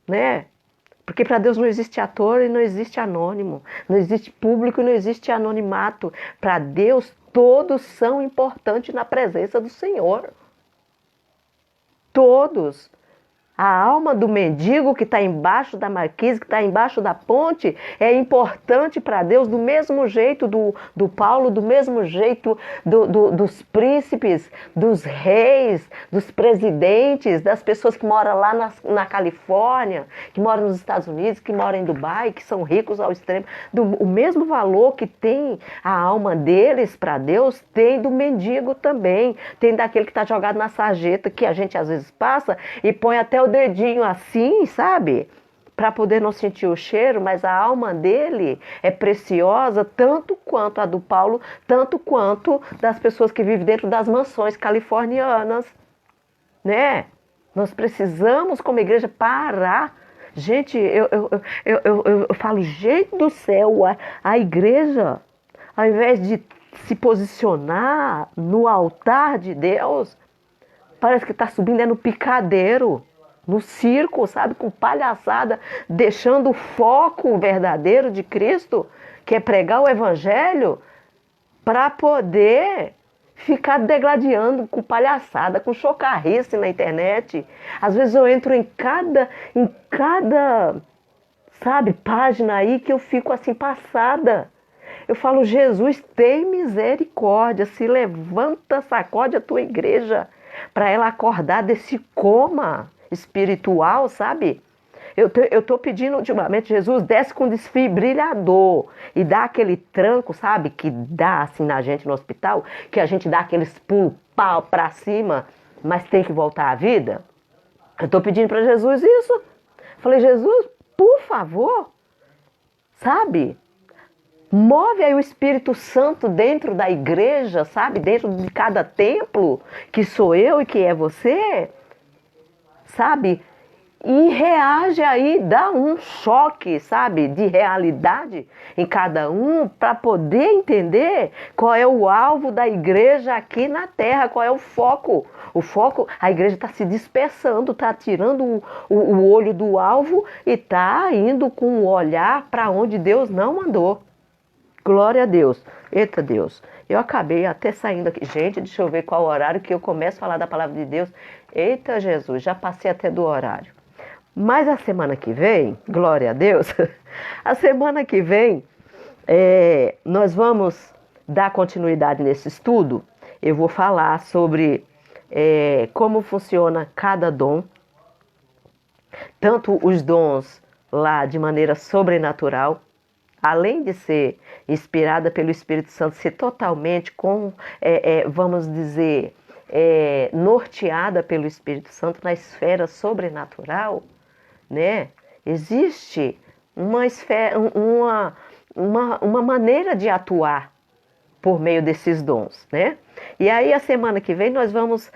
né? Porque para Deus não existe ator e não existe anônimo, não existe público e não existe anonimato. Para Deus todos são importantes na presença do Senhor. Todos. A alma do mendigo que está embaixo da marquise, que está embaixo da ponte, é importante para Deus do mesmo jeito do Paulo, do mesmo jeito dos príncipes, dos reis, dos presidentes, das pessoas que moram lá na Califórnia, que moram nos Estados Unidos, que moram em Dubai, que são ricos ao extremo. O mesmo valor que tem a alma deles para Deus, tem do mendigo também. Tem daquele que está jogado na sarjeta, que a gente às vezes passa e põe até o dedinho assim, sabe? Para poder não sentir o cheiro, mas a alma dele é preciosa tanto quanto a do Paulo, tanto quanto das pessoas que vivem dentro das mansões californianas, né? Nós precisamos, como igreja, parar. Gente, eu falo, gente do céu, a igreja, ao invés de se posicionar no altar de Deus, parece que está subindo no picadeiro, no circo, sabe, com palhaçada, deixando o foco verdadeiro de Cristo, que é pregar o evangelho, para poder ficar degladiando com palhaçada, com chocarrice na internet. Às vezes eu entro em cada, sabe, página aí que eu fico assim passada. Eu falo, Jesus, tem misericórdia, se levanta, sacode a tua igreja, para ela acordar desse coma espiritual, sabe? Eu tô pedindo ultimamente, Jesus, desce com desfibrilhador e dá aquele tranco, sabe? Que dá assim na gente no hospital, que a gente dá aqueles pulos pau pra cima, mas tem que voltar à vida. Eu tô pedindo para Jesus isso. Falei, Jesus, por favor, sabe? Move aí o Espírito Santo dentro da igreja, sabe? Dentro de cada templo, que sou eu e que é você, sabe? E reage aí, dá um choque, sabe? De realidade em cada um, para poder entender qual é o alvo da igreja aqui na terra, qual é o foco. O foco, a igreja está se dispersando, está tirando o olho do alvo e está indo com o olhar para onde Deus não mandou. Glória a Deus. Eita Deus, eu acabei até saindo aqui. Gente, deixa eu ver qual horário que eu começo a falar da palavra de Deus. Eita Jesus, já passei até do horário. Mas a semana que vem, glória a Deus, a semana que vem nós vamos dar continuidade nesse estudo. Eu vou falar sobre como funciona cada dom, tanto os dons lá de maneira sobrenatural, além de ser inspirada pelo Espírito Santo, ser totalmente, vamos dizer, norteada pelo Espírito Santo na esfera sobrenatural, né? Existe uma maneira de atuar por meio desses dons, né? E aí a semana que vem nós vamos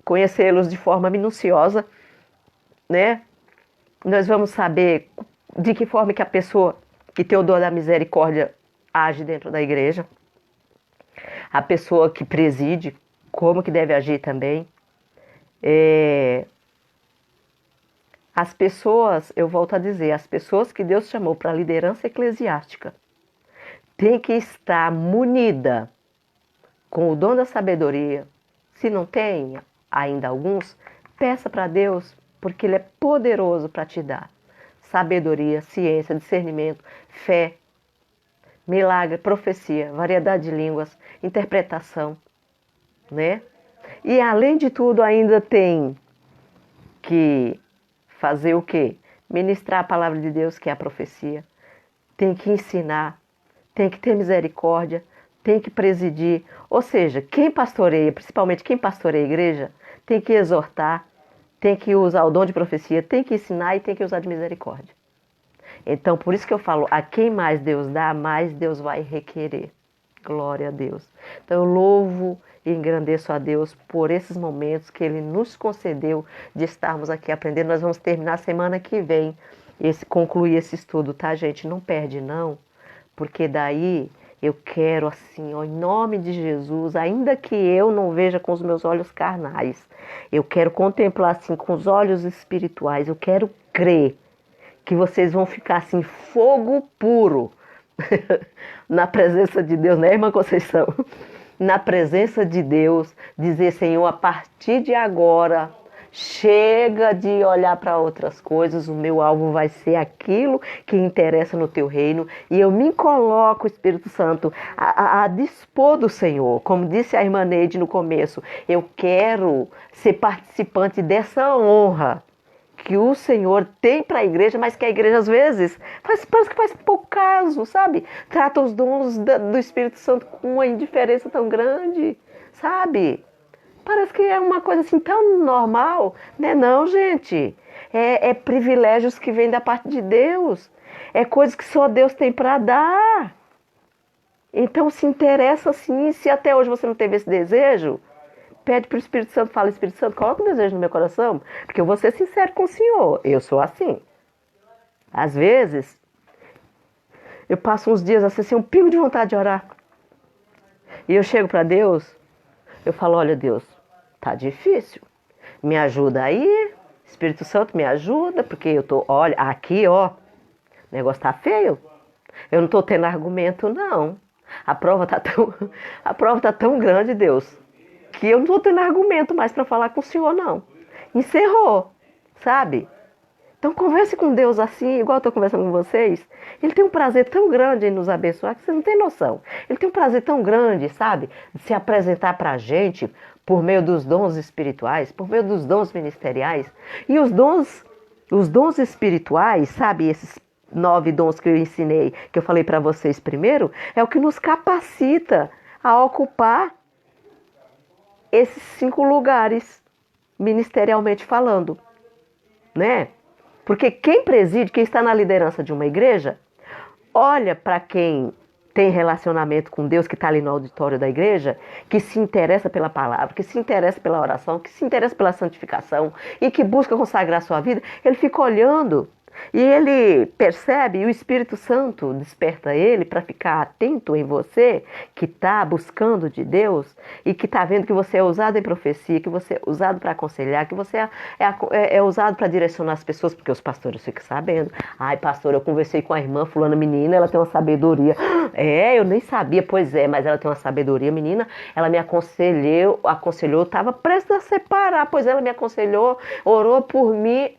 conhecê-los de forma minuciosa, né? Nós vamos saber de que forma que a pessoa que tem o dom da misericórdia age dentro da igreja, a pessoa que preside, como que deve agir também. As pessoas, eu volto a dizer, as pessoas que Deus chamou para a liderança eclesiástica tem que estar munida com o dom da sabedoria. Se não tem ainda alguns, peça para Deus, porque Ele é poderoso para te dar sabedoria, ciência, discernimento, fé, milagre, profecia, variedade de línguas, interpretação, né? E além de tudo ainda tem que fazer o quê? Ministrar a palavra de Deus, que é a profecia. Tem que ensinar, tem que ter misericórdia, tem que presidir. Ou seja, quem pastoreia, principalmente quem pastoreia a igreja, tem que exortar, tem que usar o dom de profecia, tem que ensinar e tem que usar de misericórdia. Então, por isso que eu falo, a quem mais Deus dá, mais Deus vai requerer. Glória a Deus. Então, eu louvo e engrandeço a Deus por esses momentos que Ele nos concedeu de estarmos aqui aprendendo. Nós vamos terminar semana que vem, concluir esse estudo, tá, gente? Não perde, não, porque daí eu quero, assim, ó, em nome de Jesus, ainda que eu não veja com os meus olhos carnais, eu quero contemplar, assim, com os olhos espirituais, eu quero crer que vocês vão ficar, assim, fogo puro na presença de Deus, né, irmã Conceição? Na presença de Deus, dizer, Senhor, a partir de agora, chega de olhar para outras coisas, o meu alvo vai ser aquilo que interessa no teu reino, e eu me coloco, Espírito Santo, a dispor do Senhor. Como disse a irmã Neide no começo, eu quero ser participante dessa honra que o Senhor tem para a igreja, mas que a igreja às vezes parece que faz pouco caso, sabe? Trata os dons do Espírito Santo com uma indiferença tão grande, sabe? Parece que é uma coisa assim tão normal, né? Não, gente. É privilégios que vêm da parte de Deus. É coisas que só Deus tem para dar. Então se interessa sim. Se até hoje você não teve esse desejo, pede para o Espírito Santo, fala, Espírito Santo, coloca um desejo no meu coração, porque eu vou ser sincero com o Senhor, eu sou assim. Às vezes, eu passo uns dias assim, um pingo de vontade de orar. E eu chego para Deus, eu falo, olha Deus, tá difícil, me ajuda aí, Espírito Santo me ajuda, porque eu tô, olha, aqui ó, o negócio tá feio, eu não tô tendo argumento não, a prova tá tão grande, Deus, que eu não estou tendo argumento mais para falar com o Senhor, não. Encerrou, sabe? Então converse com Deus assim, igual eu estou conversando com vocês. Ele tem um prazer tão grande em nos abençoar que você não tem noção. Ele tem um prazer tão grande, sabe? De se apresentar para a gente por meio dos dons espirituais, por meio dos dons ministeriais. E os dons espirituais, sabe? Esses 9 dons que eu ensinei, que eu falei para vocês primeiro, é o que nos capacita a ocupar esses 5 lugares, ministerialmente falando, né? Porque quem preside, quem está na liderança de uma igreja, olha para quem tem relacionamento com Deus, que está ali no auditório da igreja, que se interessa pela palavra, que se interessa pela oração, que se interessa pela santificação e que busca consagrar sua vida, ele fica olhando. E ele percebe, e o Espírito Santo desperta ele para ficar atento em você, que está buscando de Deus e que está vendo que você é usado em profecia, que você é usado para aconselhar, que você é usado para direcionar as pessoas, porque os pastores ficam sabendo. Ai, pastor, eu conversei com a irmã fulana menina, ela tem uma sabedoria. Eu nem sabia, pois é, mas ela tem uma sabedoria, menina. Ela me aconselhou, eu estava prestes a separar, pois ela me aconselhou, orou por mim.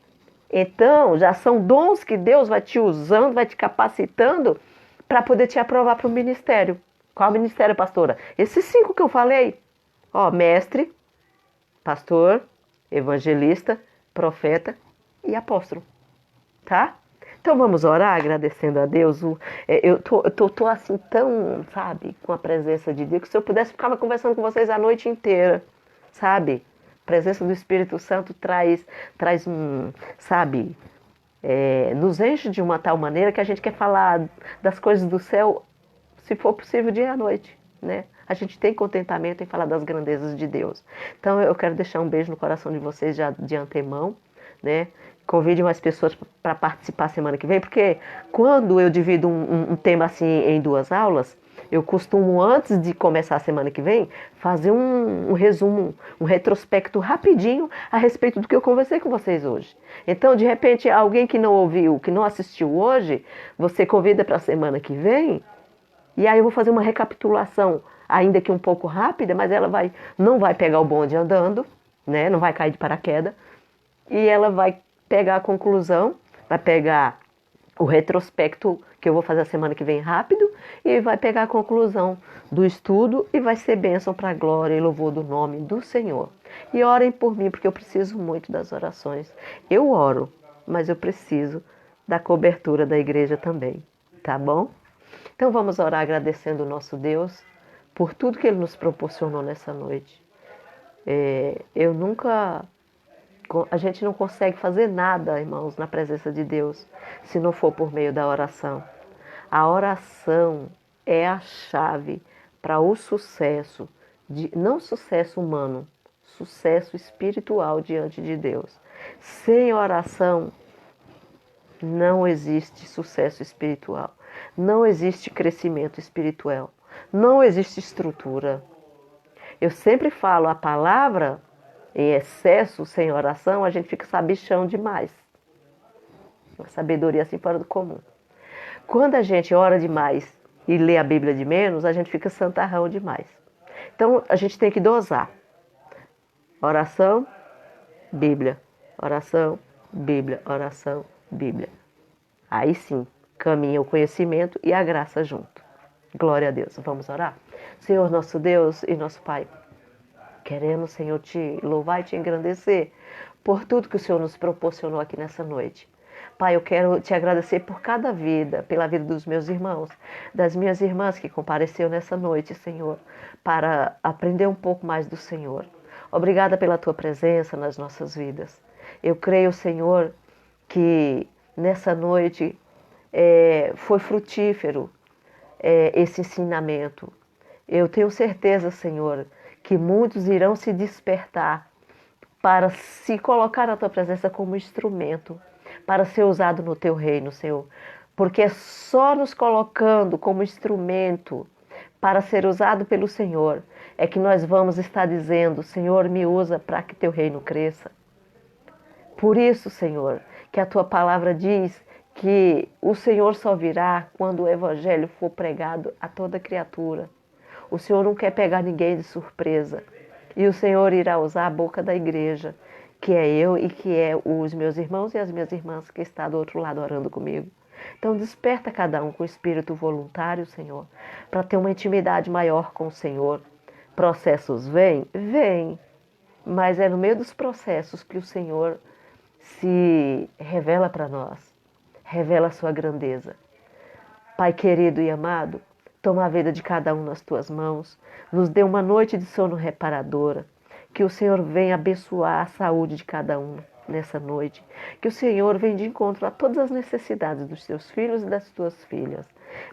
Então, já são dons que Deus vai te usando, vai te capacitando para poder te aprovar para o ministério. Qual ministério, pastora? Esses 5 que eu falei. Ó, mestre, pastor, evangelista, profeta e apóstolo. Tá? Então vamos orar agradecendo a Deus. Eu tô assim tão, sabe, com a presença de Deus, que se eu pudesse ficava conversando com vocês a noite inteira, sabe? A presença do Espírito Santo traz sabe, nos enche de uma tal maneira que a gente quer falar das coisas do céu, se for possível, dia e à noite, né? A gente tem contentamento em falar das grandezas de Deus. Então eu quero deixar um beijo no coração de vocês já de antemão, né? Convide mais pessoas para participar semana que vem, porque quando eu divido um tema assim em 2 aulas, eu costumo, antes de começar a semana que vem, fazer um resumo, um retrospecto rapidinho a respeito do que eu conversei com vocês hoje. Então, de repente, alguém que não ouviu, que não assistiu hoje, você convida para a semana que vem, e aí eu vou fazer uma recapitulação, ainda que um pouco rápida, mas ela não vai pegar o bonde andando, né? Não vai cair de paraquedas, e ela vai pegar a conclusão, vai pegar o retrospecto que eu vou fazer a semana que vem rápido e vai pegar a conclusão do estudo e vai ser bênção para a glória e louvor do nome do Senhor. E orem por mim, porque eu preciso muito das orações. Eu oro, mas eu preciso da cobertura da igreja também, tá bom? Então vamos orar agradecendo o nosso Deus por tudo que Ele nos proporcionou nessa noite. A gente não consegue fazer nada, irmãos, na presença de Deus, se não for por meio da oração. A oração é a chave para o sucesso, não sucesso humano, sucesso espiritual diante de Deus. Sem oração, não existe sucesso espiritual, não existe crescimento espiritual, não existe estrutura. Eu sempre falo, a palavra em excesso, sem oração, a gente fica sabichão demais. Uma sabedoria assim fora do comum. Quando a gente ora demais e lê a Bíblia de menos, a gente fica santarrão demais. Então, a gente tem que dosar. Oração, Bíblia. Oração, Bíblia. Oração, Bíblia. Aí sim, caminha o conhecimento e a graça junto. Glória a Deus. Vamos orar? Senhor, nosso Deus e nosso Pai, queremos, Senhor, te louvar e te engrandecer por tudo que o Senhor nos proporcionou aqui nessa noite. Pai, eu quero te agradecer por cada vida, pela vida dos meus irmãos, das minhas irmãs que compareceram nessa noite, Senhor, para aprender um pouco mais do Senhor. Obrigada pela tua presença nas nossas vidas. Eu creio, Senhor, que nessa noite foi frutífero esse ensinamento. Eu tenho certeza, Senhor, que muitos irão se despertar para se colocar na tua presença como instrumento, para ser usado no teu reino, Senhor. Porque é só nos colocando como instrumento para ser usado pelo Senhor é que nós vamos estar dizendo: Senhor, me usa para que teu reino cresça. Por isso, Senhor, que a tua palavra diz que o Senhor só virá quando o evangelho for pregado a toda criatura. O Senhor não quer pegar ninguém de surpresa. E o Senhor irá usar a boca da igreja, que é eu e que é os meus irmãos e as minhas irmãs que estão do outro lado orando comigo. Então desperta cada um com espírito voluntário, Senhor, para ter uma intimidade maior com o Senhor. Processos vêm? Vêm. Mas é no meio dos processos que o Senhor se revela para nós. Revela a sua grandeza. Pai querido e amado, toma a vida de cada um nas tuas mãos. Nos dê uma noite de sono reparadora. Que o Senhor venha abençoar a saúde de cada um nessa noite. Que o Senhor venha de encontro a todas as necessidades dos teus filhos e das tuas filhas.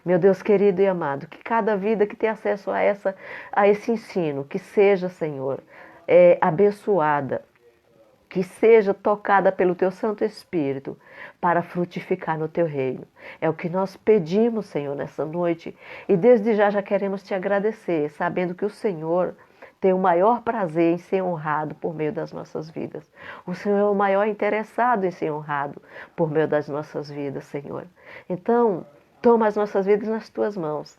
Meu Deus querido e amado, que cada vida que tem acesso a esse ensino, que seja, Senhor, abençoada, que seja tocada pelo teu Santo Espírito para frutificar no teu reino. É o que nós pedimos, Senhor, nessa noite. E desde já queremos te agradecer, sabendo que o Senhor tem o maior prazer em ser honrado por meio das nossas vidas. O Senhor é o maior interessado em ser honrado por meio das nossas vidas, Senhor. Então, toma as nossas vidas nas tuas mãos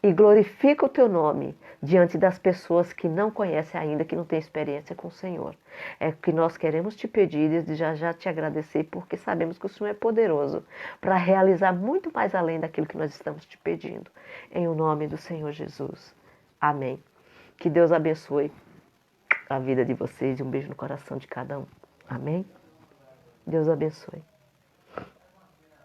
e glorifica o teu nome diante das pessoas que não conhecem ainda, que não têm experiência com o Senhor. É o que nós queremos te pedir, desde já te agradecer, porque sabemos que o Senhor é poderoso para realizar muito mais além daquilo que nós estamos te pedindo. Em o nome do Senhor Jesus. Amém. Que Deus abençoe a vida de vocês e um beijo no coração de cada um. Amém? Deus abençoe.